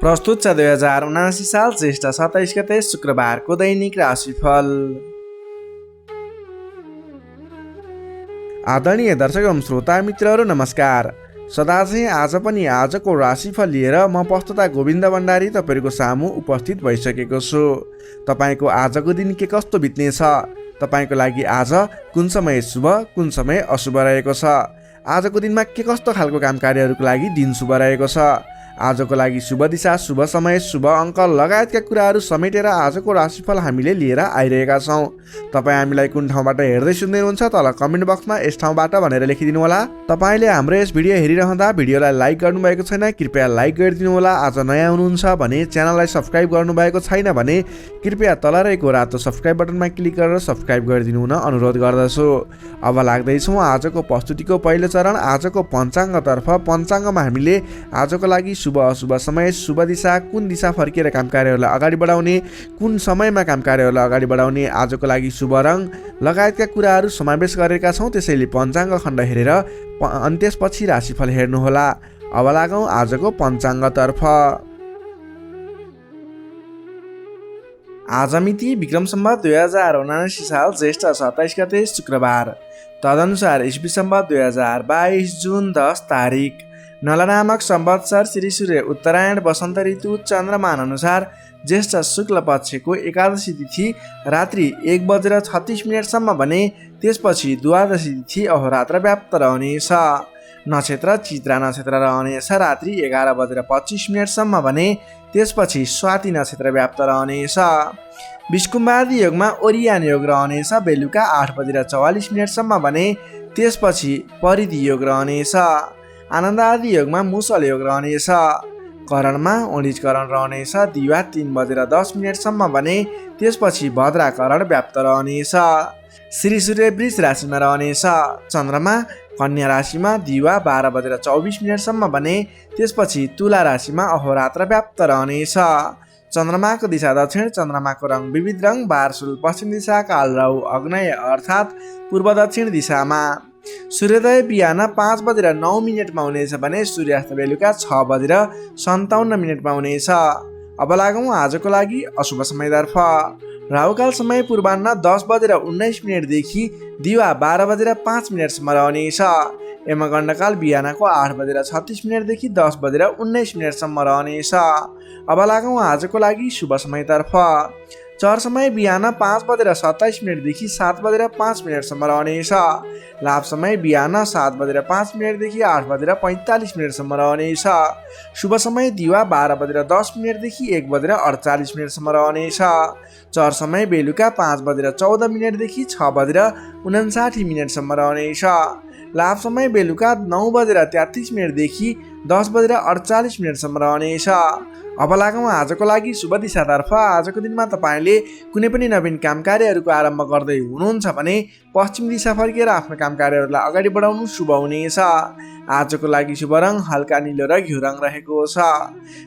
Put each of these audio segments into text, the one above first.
प्रस्तुत छ 2079 साल ज्येष्ठ 27 गते शुक्रबारको दैनिक राशिफल। आदरणीय दर्शक एवं श्रोता मित्रहरू नमस्कार। सदा चाहिँ आज पनि आजको राशिफल लिएर म प्रस्तुता गोविन्द भण्डारी तपाईँहरूको सामु उपस्थित भइसकेको छु। तपाईँको आजको दिन के कस्तो बित्नेछ, तपाईँको लागि आज कुन समय शुभ कुन समय अशुभ रहेको छ, आजको दिनमा के कस्तो खालको काम कार्यहरूको लागि दिन शुभ रहेको छ, आजको लागि शुभ दिशा शुभ समय शुभ अङ्क लगायतका कुराहरू समेटेर आजको राशिफल हामीले लिएर आइरहेका छौँ। तपाईँ हामीलाई कुन ठाउँबाट हेर्दै सुन्दै हुनुहुन्छ तल कमेन्ट बक्समा यस ठाउँबाट भनेर लेखिदिनु होला। तपाईँले हाम्रो यस भिडियो हेरिरहँदा भिडियोलाई लाइक गर्नुभएको छैन कृपया लाइक गरिदिनु होला। आज नयाँ हुनुहुन्छ भने च्यानललाई सब्सक्राइब गर्नुभएको छैन भने कृपया तल रहेको रातो सब्सक्राइब बटनमा क्लिक गरेर सब्सक्राइब गरिदिनु हुन अनुरोध गर्दछु। अब लाग्दैछौँ आजको प्रस्तुतिको पहिलो चरण आजको पञ्चाङ्गतर्फ। पञ्चाङ्गमा हामीले आजको लागि शुभ अशुभ समय शुभ दिशा कुन दिशा फर्किएर काम कार्यहरूलाई अगाडि बढाउने कुन समयमा काम कार्यहरूलाई अगाडि बढाउने आजको लागि शुभ रङ लगायतका कुराहरू समावेश गरेका छौँ। त्यसैले पञ्चाङ्ग खण्ड हेरेर त्यसपछि राशिफल हेर्नुहोला। अब लागौँ आजको पञ्चाङ्गतर्फ। आज मिति विक्रम सम्वत 2079 साल ज्येष्ठ 27 गते शुक्रबार, तदनुसार ईस्वी सम्वत 2022 जुन 10 तारिक। नल नामक संवत्सर श्री सूर्य उत्तरायण वसन्त ऋतु चन्द्रमान अनुसार ज्येष्ठ शुक्ल पक्षको एकादशी तिथि रात्रि 1:36 भने त्यसपछि द्वादशी तिथि अहोरात्र व्याप्त रहनेछ। नक्षत्र चित्रा नक्षत्र रहनेछ रात्रि 11:25 भने त्यसपछि स्वाति नक्षत्र व्याप्त रहनेछ। विष्कुम्बादी योगमा ओरियान योग रहनेछ बेलुका 8:44 भने त्यसपछि परिधि योग रहनेछ। आनन्द आदि योगमा मुसल योग रहनेछ। करणमा ओणिजकरण रहनेछ दिवा 3:10 भने त्यसपछि भद्राकरण व्याप्त रहनेछ। श्री सूर्य वृष राशिमा रहनेछ। चन्द्रमा कन्या राशिमा दिवा 12:24 भने त्यसपछि तुला राशिमा अहोरात्र व्याप्त रहनेछ। चन्द्रमाको दिशा दक्षिण, चन्द्रमाको रङ विविध रङ बारसुल पश्चिम दिशा, कालराहु अग्नेय अर्थात् पूर्व दक्षिण दिशामा। सूर्योदय बिहान 5:09 हुनेछ भने सूर्यास्त बेलुका 6:57 हुनेछ। अब लागौँ आजको लागि अशुभ समयतर्फ। राहुकाल समय पूर्वाह्न 10:19 देखि दिवा 12:05 रहनेछ। यमगण्डकाल बिहानको 8:36 देखि 10:19 रहनेछ। अब लागौँ आजको लागि शुभ समयतर्फ। चर समय बिहान 5:27 देखि 7:05 रहनेछ। लाभ समय बिहान 7:05 देखि 8:45 रहनेछ। शुभ समय दिवा 12:10 देखि 1:48 रहनेछ। चर समय बेलुका 5:14 देखि 6:59 रहनेछ। लाभ समय बेलुका 9:33 देखि 10:48 रहनेछ। अब लागौँ आजको लागि शुभ दिशातर्फ। आजको दिनमा तपाईँले कुनै पनि नवीन काम कार्यहरूको आरम्भ गर्दै हुनुहुन्छ भने पश्चिम दिशा फर्किएर आफ्नो काम कार्यहरूलाई अगाडि बढाउनु शुभ हुनेछ। आजको लागि शुभ रङ हल्का निलो र घिउ रङ रहेको छ।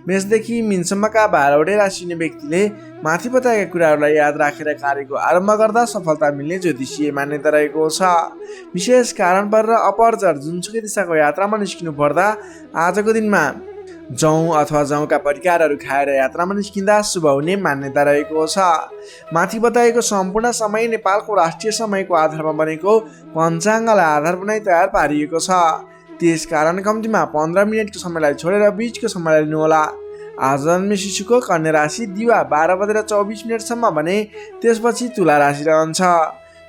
मेषदेखि मीनसम्मका 12वटै राशि हुने व्यक्तिले माथि बताएका कुराहरूलाई याद राखेर कार्यको आरम्भ गर्दा सफलता मिल्ने ज्योतिषीय मान्यता रहेको छ। विशेष कारण परेर अपरझर जुनसुकै दिशाको यात्रामा निस्किनु पर्दा आजको दिनमा जौँ अथवा जौँका परिकारहरू खाएर यात्रामा निस्किँदा शुभ हुने मान्यता रहेको छ। माथि बताएको सम्पूर्ण समय नेपालको राष्ट्रिय समयको आधारमा बनेको पञ्चाङ्गलाई आधार बनाई तयार पारिएको छ। त्यसकारण कम्तीमा 15 मिनटको समयलाई छोडेर बीचको समयलाई लिनुहोला। आज जन्मे शिशुको कन्या राशि दिवा 12:24 भने त्यसपछि तुला राशि रहन्छ।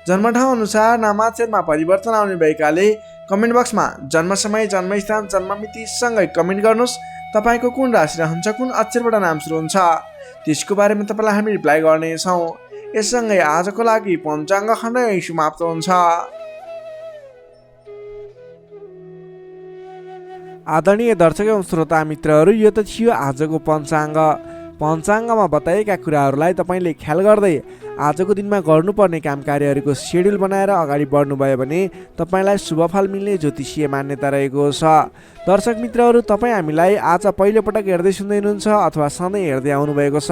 जन्मठाउँ अनुसार नामाक्षरमा परिवर्तन आउने भएकाले कमेन्ट बक्समा जन्म समय जन्मस्थान जन्ममिति सँगै कमेन्ट गर्नुहोस्। तपाईँको कुन राशि रहन्छ कुन अक्षरबाट नाम सुरु हुन्छ त्यसको बारेमा तपाईँलाई हामी रिप्लाई गर्नेछौँ। यससँगै आजको लागि पञ्चाङ्ग खण्ड यही समाप्त हुन्छ। आदरणीय दर्शक एवं श्रोता मित्रहरू, यो त थियो आजको पञ्चाङ्ग। पञ्चाङ्गमा बताएका कुराहरूलाई तपाईँले ख्याल गर्दै आजको दिनमा गर्नुपर्ने काम कार्यहरूको सेड्युल बनाएर अगाडि बढ्नुभयो भने तपाईँलाई शुभफल मिल्ने ज्योतिषीय मान्यता रहेको छ। दर्शक मित्रहरू, तपाईँ हामीलाई आज पहिलोपटक हेर्दै सुन्दै हुनुहुन्छ अथवा सधैँ हेर्दै आउनुभएको छ।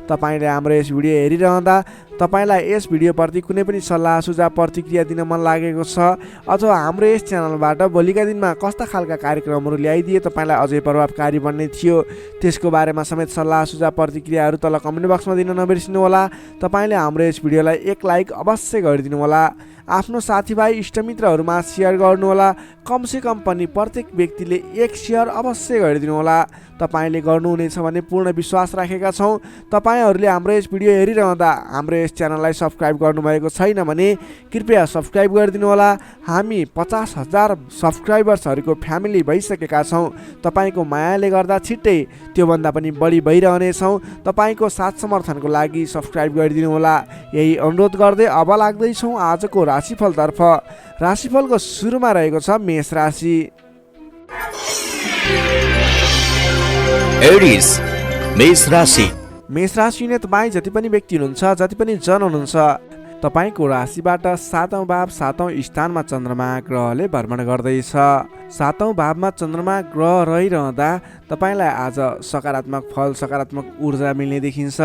तपाईँले हाम्रो यस भिडियो हेरिरहँदा तपाईँलाई यस भिडियोप्रति कुनै पनि सल्लाह सुझाव प्रतिक्रिया दिन मन लागेको छ अथवा हाम्रो यस च्यानलबाट भोलिका दिनमा कस्ता खालका कार्यक्रमहरू ल्याइदिए तपाईँलाई अझै प्रभावकारी बन्ने थियो त्यसको बारेमा समेत सल्लाह सुझाव प्रतिक्रियाहरू तल कमेन्ट बक्समा दिन नबिर्सिनु होला। तपाईँले हाम्रो यस भिडियोलाई एक लाइक अवश्य गरिदिनु होला। आफ्नो साथीभाइ इष्टमित्रहरूमा सेयर गर्नुहोला। कमसेकम पनि प्रत्येक व्यक्तिले एक सेयर अवश्य गरिदिनु होला। तपाईँले गर्नुहुनेछ भन्ने पूर्ण विश्वास राखेका छौँ। तपाईँहरूले हाम्रो यस भिडियो हेरिरहँदा हाम्रो यस च्यानललाई सब्सक्राइब गर्नुभएको छैन भने कृपया सब्सक्राइब गरिदिनु होला। हामी 50,000 सब्सक्राइबर्सहरूको फ्यामिली भइसकेका छौँ। तपाईँको मायाले गर्दा छिट्टै त्योभन्दा पनि बढी भइरहनेछौँ। तपाईँको साथ समर्थनको लागि सब्सक्राइब गरिदिनु होला। यही अनुरोध गर्दै अब लाग्दैछौँ आजको राशिफलतर्फ। राशिफलको सुरुमा रहेको छ मेष राशि। एरिस मेष राशि। मेष राशि हुने तपाईँ जति पनि व्यक्ति हुनुहुन्छ, जति पनि जन हुनुहुन्छ, तपाईँको राशिबाट 7औं भाव 7औं स्थानमा चन्द्रमा ग्रहले भ्रमण गर्दैछ। 7औं भावमा चन्द्रमा ग्रह रहिरहँदा तपाईँलाई आज सकारात्मक फल, सकारात्मक ऊर्जा मिल्ने देखिन्छ।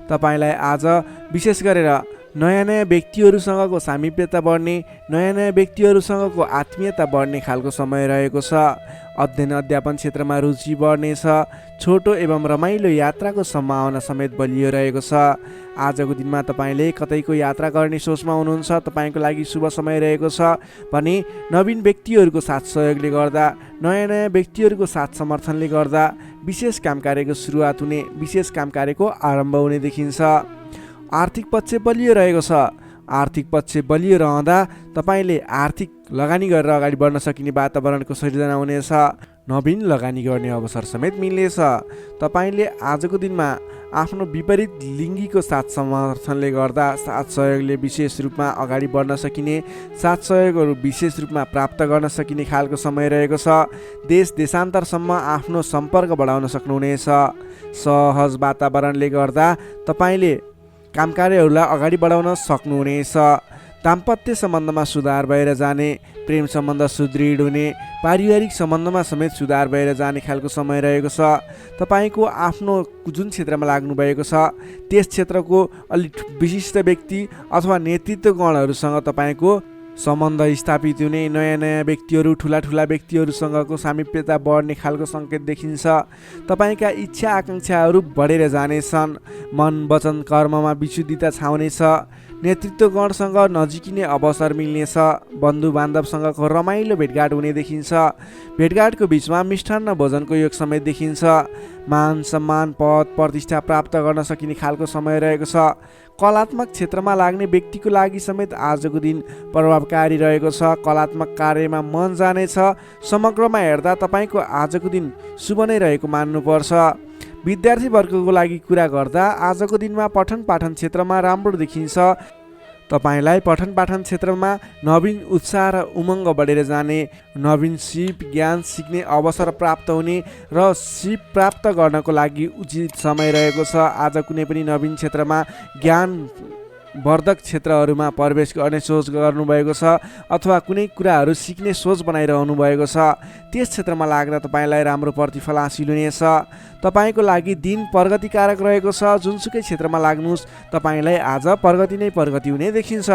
तपाईँलाई आज विशेष गरेर नयाँ नयाँ व्यक्तिहरूसँगको सामिप्यता बढ्ने, नयाँ नयाँ व्यक्तिहरूसँगको आत्मीयता बढ्ने खालको समय रहेको छ। अध्ययन अध्यापन क्षेत्रमा रुचि बढ्नेछ। छोटो एवं रमाइलो यात्राको सम्भावना समेत बलियो रहेको छ। आजको दिनमा तपाईँले कतैको यात्रा गर्ने सोचमा हुनुहुन्छ, तपाईँको लागि शुभ समय रहेको छ भने नवीन व्यक्तिहरूको साथ सहयोगले गर्दा, नयाँ नयाँ व्यक्तिहरूको साथ समर्थनले गर्दा विशेष काम कार्यको सुरुवात हुने, विशेष काम कार्यको आरम्भ हुने देखिन्छ। आर्थिक पक्ष बलियो रहेको छ। आर्थिक पक्ष बलियो रहँदा तपाईँले आर्थिक लगानी गरेर अगाडि बढ्न सकिने वातावरणको सिर्जना हुनेछ। नवीन लगानी गर्ने अवसर समेत मिल्नेछ। तपाईँले आजको दिनमा आफ्नो विपरीत लिङ्गीको साथ समर्थनले गर्दा, साथ सहयोगले विशेष रूपमा अगाडि बढ्न सकिने, साथ सहयोगहरू विशेष रूपमा प्राप्त गर्न सकिने खालको समय रहेको छ। देश देशान्तरसम्म आफ्नो सम्पर्क बढाउन सक्नुहुनेछ। सहज वातावरणले गर्दा तपाईँले काम कार्यहरूलाई अगाडि बढाउन सक्नुहुनेछ। दाम्पत्य सम्बन्धमा सुधार भएर जाने, प्रेम सम्बन्ध सुदृढ हुने, पारिवारिक सम्बन्धमा समेत सुधार भएर जाने खालको समय रहेको छ। तपाईँको आफ्नो जुन क्षेत्रमा लाग्नुभएको छ त्यस क्षेत्रको अलिक विशिष्ट व्यक्ति अथवा नेतृत्वगणहरूसँग तपाईँको सम्बन्ध स्थापित हुने, नयाँ नयाँ व्यक्तिहरू, ठुला ठुला व्यक्तिहरूसँगको सामिप्यता बढ्ने खालको सङ्केत देखिन्छ। तपाईँका इच्छा आकाङ्क्षाहरू बढेर जानेछन्। मन वचन कर्ममा विशुद्धिता छाउनेछ। नेतृत्वगणसँग नजिकिने अवसर मिल्नेछ। बन्धु बान्धवसँगको रमाइलो भेटघाट हुने देखिन्छ। भेटघाटको बिचमा मिष्टान्न भोजनको योग समेत देखिन्छ। मान सम्मान पद प्रतिष्ठा प्राप्त गर्न सकिने खालको समय रहेको छ। कलात्मक क्षेत्रमा लाग्ने व्यक्तिको लागि समेत आजको दिन प्रभावकारी रहेको छ। कलात्मक कार्यमा मन जानेछ। समग्रमा हेर्दा तपाईँको आजको दिन शुभ नै रहेको मान्नुपर्छ। विद्यार्थी वर्गको लागि कुरा गर्दा आजको दिनमा पठन पाठन क्षेत्रमा राम्रो देखिन्छ। तपाईँलाई पठन पाठन क्षेत्रमा नवीन उत्साह र उमङ्ग बढेर जाने, नवीन सिप ज्ञान सिक्ने अवसर प्राप्त हुने र सिप प्राप्त गर्नको लागि उचित समय रहेको छ। आज कुनै पनि नवीन क्षेत्रमा ज्ञान वर्धक क्षेत्रहरूमा प्रवेश गर्ने सोच गर्नुभएको छ अथवा कुनै कुराहरू सिक्ने सोच बनाइरहनु भएको छ, त्यस क्षेत्रमा लाग्दा तपाईँलाई राम्रो प्रतिफल हासिल हुनेछ। तपाईँको लागि दिन प्रगतिकारक रहेको छ। जुनसुकै क्षेत्रमा लाग्नुहोस् तपाईँलाई आज प्रगति नै प्रगति हुने देखिन्छ।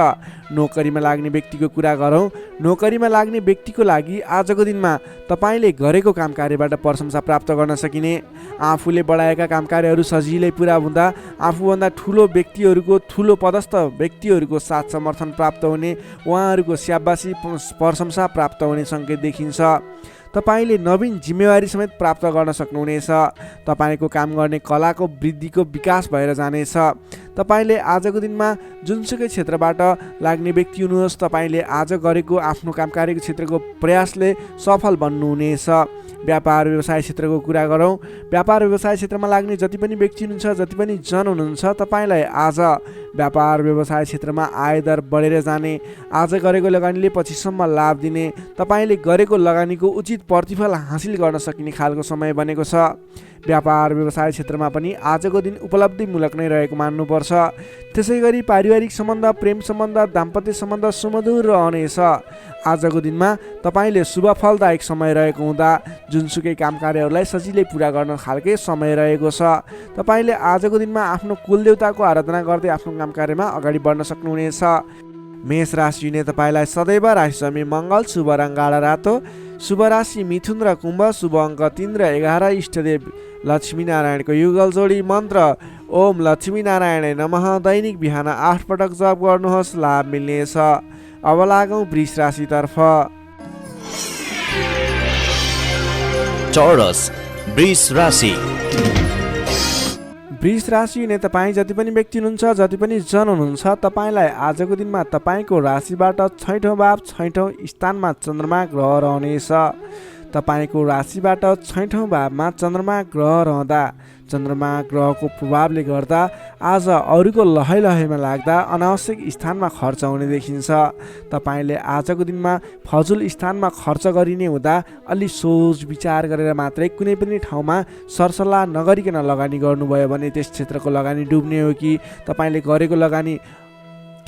नोकरीमा लाग्ने व्यक्तिको कुरा गरौँ। नोकरीमा लाग्ने व्यक्तिको लागि आजको दिनमा तपाईँले गरेको काम कार्यबाट प्रशंसा प्राप्त गर्न सकिने, आफूले बढाएका काम कार्यहरू सजिलै पुरा हुँदा आफूभन्दा ठुलो व्यक्तिहरूको, ठुलो पदस्थ व्यक्तिहरूको साथ समर्थन प्राप्त हुने, उहाँहरूको स्याबासी प्रशंसा प्राप्त हुने सङ्केत देखिन्छ। तपाईँले नवीन जिम्मेवारी समेत प्राप्त गर्न सक्नुहुनेछ। तपाईँको काम गर्ने कलाको वृद्धिको विकास भएर जानेछ। तपाईँले आजको दिनमा जुनसुकै क्षेत्रबाट लाग्ने व्यक्ति हुनुहोस्, तपाईँले आज गरेको आफ्नो काम कार्यको क्षेत्रको प्रयासले सफल बन्नुहुनेछ। व्यापार व्यवसाय क्षेत्रको कुरा गरौँ। व्यापार व्यवसाय क्षेत्रमा लाग्ने जति पनि व्यक्ति हुनुहुन्छ, जति पनि जन हुनुहुन्छ, तपाईँलाई आज व्यापार व्यवसाय क्षेत्रमा आयदर बढेर जाने, आज गरेको लगानीले पछिसम्म लाभ दिने, तपाईँले गरेको लगानीको उचित प्रतिफल हासिल गर्न सकिने खालको समय बनेको छ। व्यापार व्यवसाय क्षेत्रमा पनि आजको दिन उपलब्धिमूलक नै रहेको मान्नुपर्छ। त्यसै गरी पारिवारिक सम्बन्ध, प्रेम सम्बन्ध, दाम्पत्य सम्बन्ध सुमधुर रहनेछ। आजको दिनमा तपाईँले शुभ फलदायक समय रहेको हुँदा जुनसुकै काम कार्यहरूलाई सजिलै पुरा गर्न खालके समय रहेको छ। तपाईँले आजको दिनमा आफ्नो कुलदेवताको आराधना गर्दै आफ्नो काम कार्यमा अगाडि बढ्न सक्नुहुनेछ। मेष राशिले तपाईँलाई सदैव राशिस्वामी मङ्गल, शुभ रङ गाढा रातो, शुभ राशि मिथुन र कुम्भ, शुभ अङ्क 3 र 11, इष्टदेव लक्ष्मीनारायणको युगल जोडी, मन्त्र ओम लक्ष्मीनारायण नमः। दैनिक बिहान 8 पटक जप गर्नुहोस्, लाभ मिल्नेछ। अब लागौँ वृष राशितर्फ। चौरस वृष राशि। वृष राशि हुने तपाईँ जति पनि व्यक्ति हुनुहुन्छ, जति पनि जन हुनुहुन्छ, तपाईँलाई आजको दिनमा तपाईँको राशिबाट 6औँ भाव 6औँ स्थानमा चन्द्रमा ग्रह रहनेछ। तपाईँको राशिबाट 6औँ भावमा चन्द्रमा ग्रह रहँदा चन्द्रमा ग्रहको प्रभावले गर्दा आज अरूको लहैमा लाग्दा अनावश्यक स्थानमा खर्च हुने देखिन्छ। तपाईँले आजको दिनमा फजुल स्थानमा खर्च गरिने हुँदा अलि सोच विचार गरेर मात्रै कुनै पनि ठाउँमा सरसल्लाह नगरिकन लगानी गर्नुभयो भने त्यस क्षेत्रको लगानी डुब्ने हो कि तपाईँले गरेको लगानी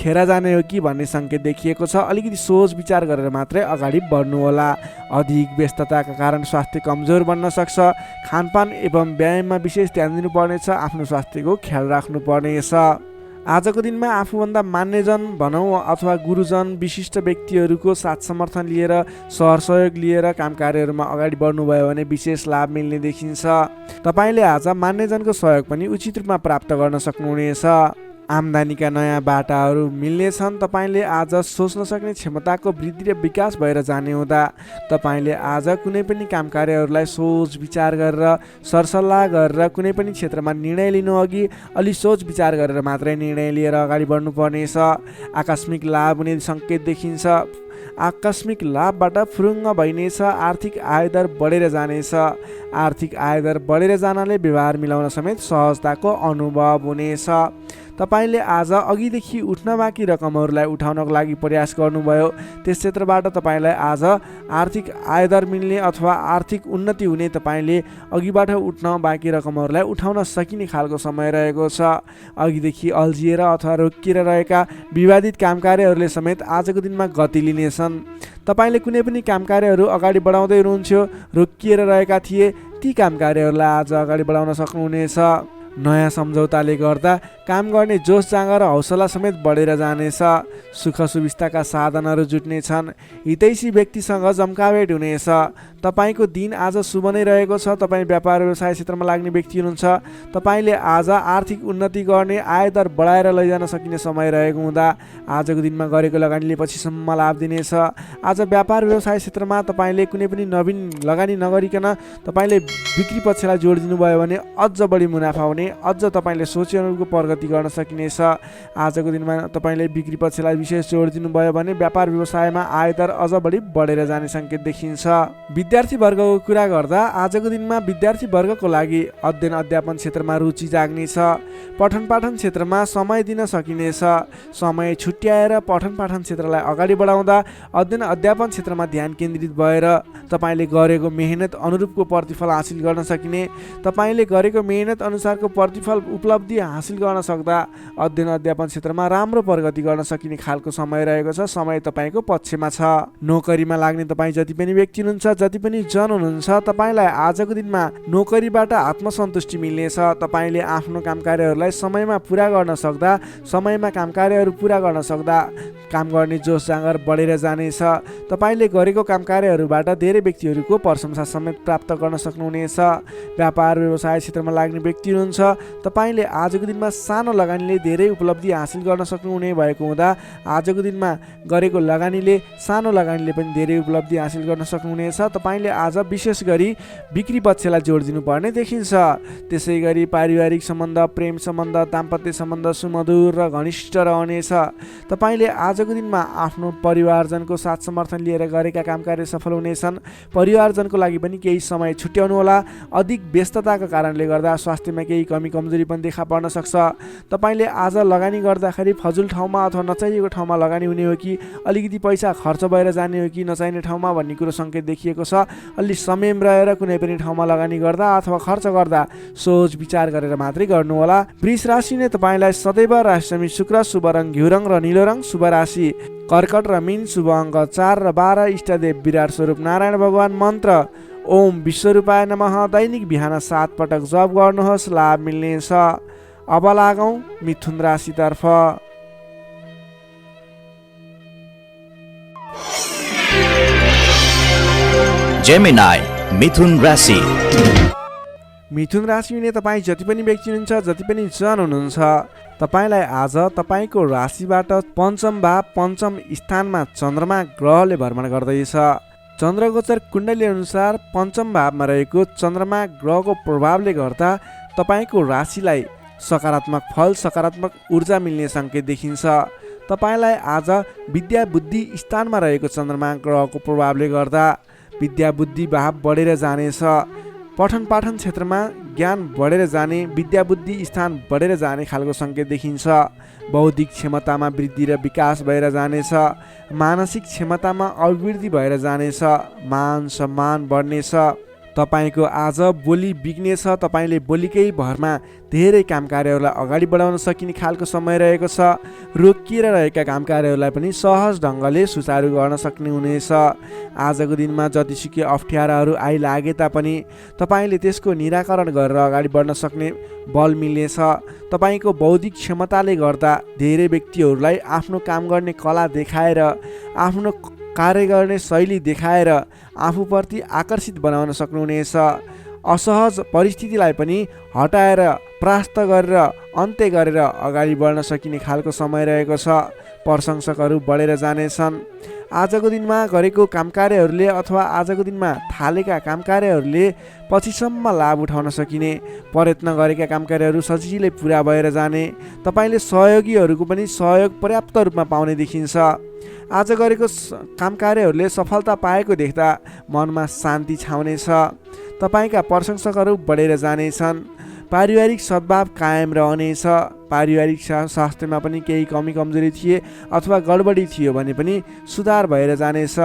खेर जाने हो कि भन्ने सङ्केत देखिएको छ। अलिकति सोच विचार गरेर मात्रै अगाडि बढ्नुहोला। अधिक व्यस्तताका कारण स्वास्थ्य कमजोर बन्न सक्छ। खानपान एवं व्यायाममा विशेष ध्यान दिनुपर्नेछ। आफ्नो स्वास्थ्यको ख्याल राख्नुपर्नेछ। आजको दिनमा आफूभन्दा मान्यजन भनौँ अथवा गुरुजन विशिष्ट व्यक्तिहरूको साथ समर्थन लिएर सहयोग लिएर काम कार्यहरूमा अगाडि बढ्नुभयो भने विशेष लाभ मिल्ने देखिन्छ। तपाईँले आज मान्यजनको सहयोग पनि उचित रूपमा प्राप्त गर्न सक्नुहुनेछ। आम्दानीका नयाँ बाटाहरू मिल्नेछन्। तपाईँले आज सोच्न सक्ने क्षमताको वृद्धि र विकास भएर जाने हुँदा तपाईँले आज कुनै पनि काम कार्यहरूलाई सोच विचार गरेर सरसल्लाह गरेर कुनै पनि क्षेत्रमा निर्णय लिनु अघि अलि सोच विचार गरेर मात्रै निर्णय लिएर अगाडि बढ्नुपर्नेछ। आकस्मिक लाभ हुने सङ्केत देखिन्छ। आकस्मिक लाभबाट फुरुङ्ग भइनेछ। आर्थिक आयदर बढेर जानेछ। आर्थिक आयदर बढेर जानले व्यवहार मिलाउन समेत सहजताको अनुभव हुनेछ। तपाईँले आज अघिदेखि उठ्न बाँकी रकमहरूलाई उठाउनको लागि प्रयास गर्नुभयो। त्यस क्षेत्रबाट तपाईँलाई आज आर्थिक आयदर मिल्ने अथवा आर्थिक उन्नति हुने, तपाईँले अघिबाट उठ्न बाँकी रकमहरूलाई उठाउन सकिने खालको समय रहेको छ। अघिदेखि अल्झिएर अथवा रोकिएर रहेका विवादित काम कार्यहरूले समेत आजको दिनमा गति लिनेछन्। तपाईँले कुनै पनि काम कार्यहरू अगाडि बढाउँदै हुनुहुन्थ्यो, रोकिएर रहेका थिए, ती काम कार्यहरूलाई आज अगाडि बढाउन सक्नुहुनेछ। नयाँ सम्झौताले गर्दा काम गर्ने जोस जाँगर र हौसला समेत बढेर जानेछ। सुख सुविस्ताका साधनहरू जुट्नेछन्। हितैषी व्यक्तिसँग जम्काभेट हुनेछ। तपाईँको दिन आज शुभ नै रहेको छ। तपाईँ व्यापार व्यवसाय क्षेत्रमा लाग्ने व्यक्ति हुनुहुन्छ। तपाईँले आज आर्थिक उन्नति गर्ने, आयदर बढाएर लैजान सकिने समय रहेको हुँदा आजको दिनमा गरेको लगानीले पछिसम्म लाभ दिनेछ। आज व्यापार व्यवसाय क्षेत्रमा तपाईँले कुनै पनि नवीन लगानी नगरिकन तपाईँले बिक्री पक्षलाई जोड दिनुभयो भने अझ बढी मुनाफा हुने, अझ तपाईँले सोचे अनुरूपको प्रगति गर्न सकिनेछ। आजको दिनमा तपाईँले बिक्री पक्षलाई विशेष जोड दिनुभयो भने व्यापार व्यवसायमा आयदर अझ बढी बढेर जाने सङ्केत देखिन्छ। विद्यार्थी वर्गको कुरा गर्दा आजको दिनमा विद्यार्थी वर्गको लागि अध्ययन अध्यापन क्षेत्रमा रुचि जाग्नेछ। पठन पाठन क्षेत्रमा समय दिन सकिनेछ। समय छुट्याएर पठन पाठन क्षेत्रलाई अगाडि बढाउँदा अध्ययन अध्यापन क्षेत्रमा ध्यान केन्द्रित भएर तपाईँले गरेको मेहनत अनुरूपको प्रतिफल हासिल गर्न सकिने, तपाईँले गरेको मेहनत अनुसारको प्रतिफल उपलब्धि हासिल गर्न सक्दा अध्ययन अध्यापन क्षेत्रमा राम्रो प्रगति गर्न सकिने खालको समय रहेको छ। समय तपाईँको पक्षमा छ। नोकरीमा लाग्ने तपाईँ जति पनि व्यक्ति हुनुहुन्छ, जति पनि जन हुनुहुन्छ, तपाईँलाई आजको दिनमा नोकरीबाट आत्मसन्तुष्टि मिल्नेछ। तपाईँले आफ्नो काम कार्यहरूलाई समयमा पुरा गर्न सक्दा, समयमा काम कार्यहरू पुरा गर्न सक्दा काम गर्ने जोस जाँगर बढेर जानेछ। तपाईँले गरेको काम कार्यहरूबाट धेरै व्यक्तिहरूको प्रशंसा समेत प्राप्त गर्न सक्नुहुनेछ। व्यापार व्यवसाय क्षेत्रमा लाग्ने व्यक्ति हुनुहुन्छ, तपाईँले आजको दिनमा सानो लगानीले धेरै उपलब्धि हासिल गर्न सक्नुहुने भएको हुँदा आजको दिनमा गरेको लगानीले, सानो लगानीले पनि धेरै उपलब्धि हासिल गर्न सक्नुहुनेछ। तपाईँले आज विशेष गरी बिक्री पक्षलाई जोड दिनुपर्ने देखिन्छ। त्यसै गरी पारिवारिक सम्बन्ध, प्रेम सम्बन्ध, दाम्पत्य सम्बन्ध सुमधुर र घनिष्ठ रहनेछ। तपाईँले आजको दिनमा आफ्नो परिवारजनको साथ समर्थन लिएर गरेका काम कार्य सफल हुनेछन्। परिवारजनको लागि पनि केही समय छुट्याउनु होला। अधिक व्यस्तताका कारणले गर्दा स्वास्थ्यमा केही कमी कमजोरी पनि देखा पर्न सक्छ। तपाईँले आज लगानी गर्दाखेरि फजुल ठाउँमा अथवा नचाहिएको ठाउँमा लगानी हुने हो कि अलिकति पैसा खर्च भएर जाने हो कि नचाहिने ठाउँमा भन्ने कुरो सङ्केत देखिएको छ। अलि संयम रहेर कुनै पनि ठाउँमा लगानी गर्दा अथवा खर्च गर्दा सोच विचार गरेर मात्रै गर्नुहोला। वृष राशिले तपाईँलाई सदैव राशिसमी शुक्र, शुभ रङ घिउ रङ र नीलो रङ, शुभ राशि कर्कट र मीन, शुभ अङ्क 4 र 12, इष्टदेव विराट स्वरूप नारायण भगवान, मन्त्र ओम विश्वरूपाय नमः। दैनिक बिहान 7 पटक जप गर्नुहोस्, लाभ मिल्नेछ। अब लागौँ मिथुन राशितर्फ। जेमिनाई मिथुन राशि। मिथुन राशि हुने तपाईँ जति पनि व्यक्ति हुनुहुन्छ, जति पनि जन हुनुहुन्छ, तपाईँलाई आज तपाईँको राशिबाट पञ्चम भाव पञ्चम स्थानमा चन्द्रमा ग्रहले भ्रमण गर्दैछ। चन्द्रगोचर कुण्डली अनुसार पञ्चम भावमा रहेको चन्द्रमा ग्रहको प्रभावले गर्दा तपाईँको राशिलाई सकारात्मक फल, सकारात्मक ऊर्जा मिल्ने सङ्केत देखिन्छ। तपाईँलाई आज विद्या बुद्धि स्थानमा रहेको चन्द्रमा ग्रहको प्रभावले गर्दा विद्या बुद्धि भाव बढेर जानेछ। पठन पाठन क्षेत्रमा ज्ञान बढेर जाने, विद्या बुद्धि स्थान बढेर जाने खालको सङ्केत देखिन्छ। बौद्धिक क्षमतामा वृद्धि र विकास भएर जानेछ। मानसिक क्षमतामा अभिवृद्धि भएर जानेछ। मान सम्मान बढ्नेछ। तपाईँको आज बोली बिग्नेछ। तपाईँले बोलीकै भरमा धेरै काम कार्यहरूलाई अगाडि बढाउन सकिने खालको समय रहेको छ। रोकिएर रहेका काम कार्यहरूलाई पनि सहज ढङ्गले सुचारू गर्न सक्ने हुनेछ। आजको दिनमा जतिसुकै अप्ठ्याराहरू आइलागे तापनि तपाईँले त्यसको निराकरण गरेर अगाडि बढ्न सक्ने बल मिल्नेछ। तपाईँको बौद्धिक क्षमताले गर्दा धेरै व्यक्तिहरूलाई आफ्नो काम गर्ने कला देखाएर, आफ्नो कार्य गर्ने शैली देखाएर आफूप्रति आकर्षित बनाउन सक्नुहुनेछ। असहज परिस्थितिलाई पनि हटाएर, परास्त गरेर, अन्त्य गरेर अगाडि बढ्न सकिने खालको समय रहेको छ। प्रशंसकहरू बढेर जानेछन्। आजको दिनमा गरेको काम कार्यहरूले अथवा आजको दिनमा थालेका काम कार्यहरूले पछिसम्म लाभ उठाउन सकिने, प्रयत्न गरेका काम कार्यहरू सजिलै पुरा भएर जाने, तपाईँले सहयोगीहरूको पनि सहयोग पर्याप्त रूपमा पाउने देखिन्छ। आज गरेको काम कार्यहरूले सफलता पाएको देख्दा मनमा शान्ति छाउनेछ। तपाईँका प्रशंसकहरू बढेर जानेछन्। पारिवारिक सद्भाव कायम रहनेछ। पारिवारिक स्वास्थ्यमा पनि केही कमी कमजोरी थिए अथवा गडबडी थियो भने पनि सुधार भएर जानेछ।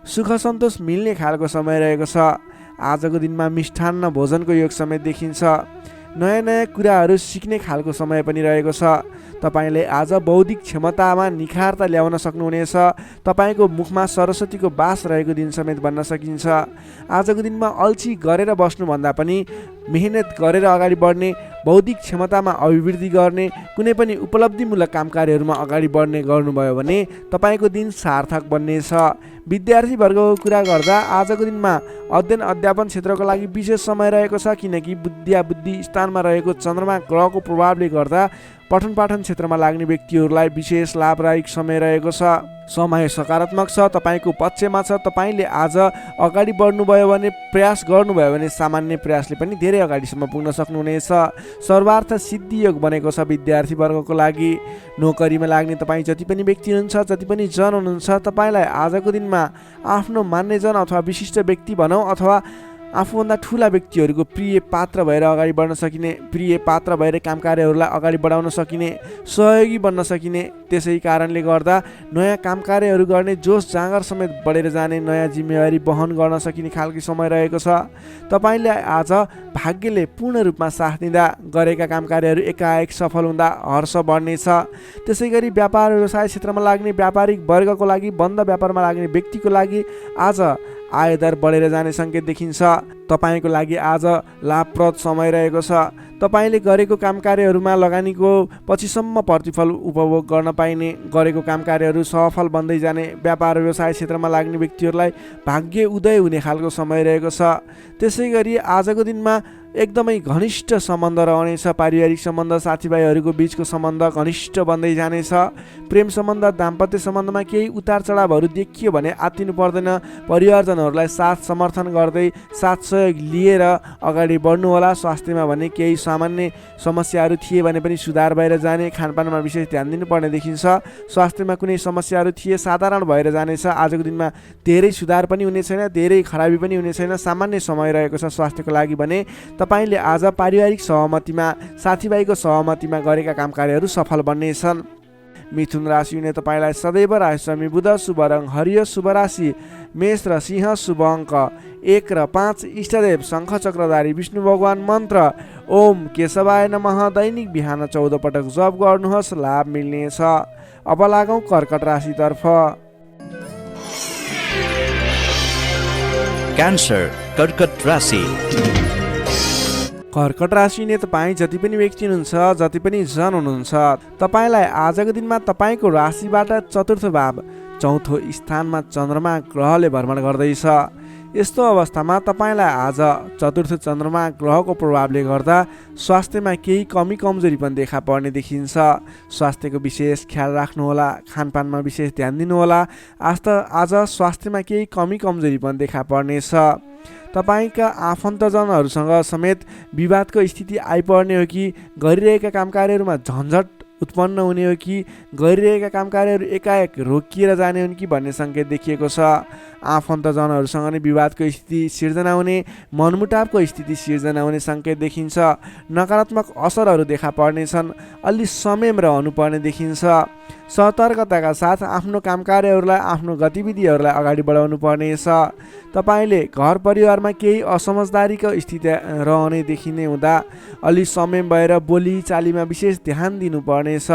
सुख सन्तोष मिल्ने खालको समय रहेको छ। आजको दिनमा मिष्ठान्न भोजनको योग समेत देखिन्छ। नयाँ नयाँ कुराहरू सिक्ने खालको समय पनि रहेको छ। तपाईँले आज बौद्धिक क्षमतामा निखारता ल्याउन सक्नुहुनेछ। तपाईँको मुखमा सरस्वतीको बास रहेको दिन समेत भन्न सकिन्छ। आजको दिनमा अल्छी गरेर बस्नुभन्दा पनि मेहनत गरेर अगाडि बढ्ने, बौद्धिक क्षमतामा अभिवृद्धि गर्ने, कुनै पनि उपलब्धिमूलक काम कार्यहरूमा अगाडि बढ्ने गर्नुभयो भने तपाईँको दिन सार्थक बन्नेछ। विद्यार्थीवर्गको कुरा गर्दा आजको दिनमा अध्ययन अध्यापन क्षेत्रको लागि विशेष समय रहेको छ, किनकि विद्या बुद्धि स्थानमा रहेको चन्द्रमा ग्रहको प्रभावले गर्दा पठन पाठन क्षेत्रमा लाग्ने व्यक्तिहरूलाई विशेष लाभदायक समय रहेको छ। समय सकारात्मक छ, तपाईँको पक्षमा छ। तपाईँले आज अगाडि बढ्नुभयो भने, प्रयास गर्नुभयो भने सामान्य प्रयासले पनि धेरै अगाडिसम्म पुग्न सक्नुहुनेछ। सर्वार्थ सिद्धि योग बनेको छ विद्यार्थीवर्गको लागि। नोकरीमा लाग्ने तपाईँ जति पनि व्यक्ति हुनुहुन्छ, जति पनि जन हुनुहुन्छ, तपाईँलाई आजको दिनमा आफ्नो मान्यजन अथवा विशिष्ट व्यक्ति भनौँ अथवा आफूभन्दा ठुला व्यक्तिहरूको प्रिय पात्र भएर अगाडि बढ्न सकिने, प्रिय पात्र भएर काम कार्यहरूलाई अगाडि बढाउन सकिने, सहयोगी बन्न सकिने, त्यसै कारणले गर्दा नयाँ काम कार्यहरू गर्ने जोस जाँगर समेत बढेर जाने, नयाँ जिम्मेवारी वहन गर्न सकिने खालको समय रहेको छ। तपाईँले आज भाग्यले पूर्ण रूपमा साथ दिँदा गरेका काम कार्यहरू एकाएक सफल हुँदा हर्ष बढ्नेछ। त्यसै गरी व्यापार व्यवसाय क्षेत्रमा लाग्ने व्यापारिक वर्गको लागि, बन्द व्यापारमा लाग्ने व्यक्तिको लागि आज आयदर बढेर जाने सङ्केत देखिन्छ। तपाईँको लागि आज लाभप्रद समय रहेको छ। तपाईँले गरेको काम कार्यहरूमा लगानीको पछिसम्म प्रतिफल उपभोग गर्न पाइने, गरेको काम कार्यहरू सफल बन्दै जाने, व्यापार व्यवसाय क्षेत्रमा लाग्ने व्यक्तिहरूलाई भाग्य उदय हुने खालको समय रहेको छ। त्यसै गरी आजको दिनमा एकदमै घनिष्ठ सम्बन्ध रहनेछ। पारिवारिक सम्बन्ध, साथीभाइहरूको बिचको सम्बन्ध घनिष्ठ बन्दै जानेछ। प्रेम सम्बन्ध, दाम्पत्य सम्बन्धमा केही उतार चढावहरू देखियो भने आत्तिनु पर्दैन। परिवारजनहरूलाई साथ समर्थन गर्दै, साथ सहयोग लिएर अगाडि बढ्नुहोला। स्वास्थ्यमा भने केही सामान्य समस्याहरू थिए भने पनि सुधार भएर जाने, खानपानमा विशेष ध्यान दिनुपर्ने देखिन्छ। स्वास्थ्यमा कुनै समस्याहरू थिए साधारण भएर जानेछ। आजको दिनमा धेरै सुधार पनि हुने छैन, धेरै खराबी पनि हुने छैन, सामान्य समय रहेको छ स्वास्थ्यको लागि भने। तपाईँले आज पारिवारिक सहमतिमा, साथीभाइको सहमतिमा गरेका काम कार्यहरू सफल बन्नेछन्। मिथुन राशि हुने तपाईँलाई सदैव राशिस्वामी बुध, शुभ रङ हरियो, शुभ राशि मेष र सिंह, शुभ अङ्क 1 र 5 इष्टदेव शङ्ख चक्रधारी विष्णु भगवान मन्त्र ओम केशवाय नमः दैनिक बिहान 14 पटक जप गर्नुहोस्, लाभ मिल्नेछ। अब लागौँ कर्कट राशितर्फ। क्यान्सर कर्कट राशि। कर्कट राशिले तपाईँ जति पनि व्यक्ति हुनुहुन्छ, जति पनि जन हुनुहुन्छ, तपाईँलाई आजको दिनमा तपाईँको राशिबाट चतुर्थ भाव चौथो स्थानमा चन्द्रमा ग्रहले भ्रमण गर्दैछ। यस्तो अवस्थामा तपाईँलाई आज चतुर्थ चन्द्रमा ग्रहको प्रभावले गर्दा स्वास्थ्यमा केही कमी कमजोरी पनि देखा पर्ने देखिन्छ। स्वास्थ्यको विशेष ख्याल राख्नुहोला, खानपानमा विशेष ध्यान दिनुहोला। आज स्वास्थ्यमा केही कमी कमजोरी पनि देखा पर्नेछ। तपाईँका आफन्तजनहरूसँग समेत विवादको स्थिति आइपर्ने हो कि गरिरहेका कामकार्यहरूमा झन्झट उत्पन्न हुने हो कि गरिरहेका कामकार्यहरू एकाएक रोकिएर जाने हुन् कि भन्ने सङ्केत देखिएको छ। आफन्तजनहरूसँग नै विवादको स्थिति सिर्जना हुने, मनमुटावको स्थिति सिर्जना हुने सङ्केत देखिन्छ। नकारात्मक असरहरू देखा पर्नेछन्। अलि संयम रहनुपर्ने देखिन्छ। सतर्कताका साथ आफ्नो कामकार्यहरूलाई, आफ्नो गतिविधिहरूलाई अगाडि बढाउनु पर्नेछ। तपाईँले घर परिवारमा केही असमझदारीको स्थिति रहने देखिने हुँदा अलि संयम भएर बोली चालीमा विशेष ध्यान दिनुपर्नेछ।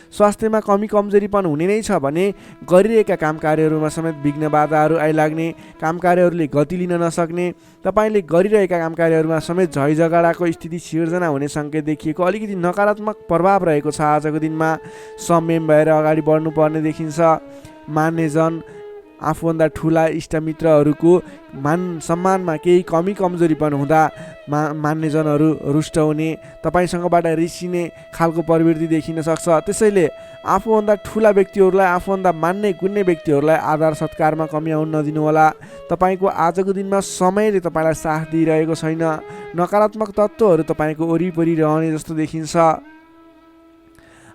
स्वास्थ्यमा कमी कमजोरी पनि हुने नै छ भने गरिरहेका कामकार्यहरूमा समेत विघ्न बाधाहरू आइलाग्ने, कामकार्यहरूले गति लिन नसक्ने, तपाईँले गरिरहेका कामकार्यहरूमा समेत झैझगडाको स्थिति सिर्जना हुने सङ्केत देखिएको अलिकति नकारात्मक प्रभाव रहेको छ। आजको दिनमा संयम भएर अगाडि बढ्नुपर्ने देखिन्छ। मान्यजन, आफूभन्दा ठुला इष्टमित्रहरूको मान सम्मानमा केही कमी कमजोरी पनि हुँदा मान्यजनहरू रुष्ट हुने, तपाईँसँगबाट रिसिने खालको प्रवृत्ति देखिन सक्छ। त्यसैले आफूभन्दा ठुला व्यक्तिहरूलाई, आफूभन्दा मान्ने गुन्ने व्यक्तिहरूलाई आदर सत्कारमा कमी आउन नदिनुहोला। तपाईँको आजको दिनमा समयले तपाईँलाई साथ दिइरहेको छैन। नकारात्मक तत्त्वहरू तपाईँको वरिपरि रहने जस्तो देखिन्छ।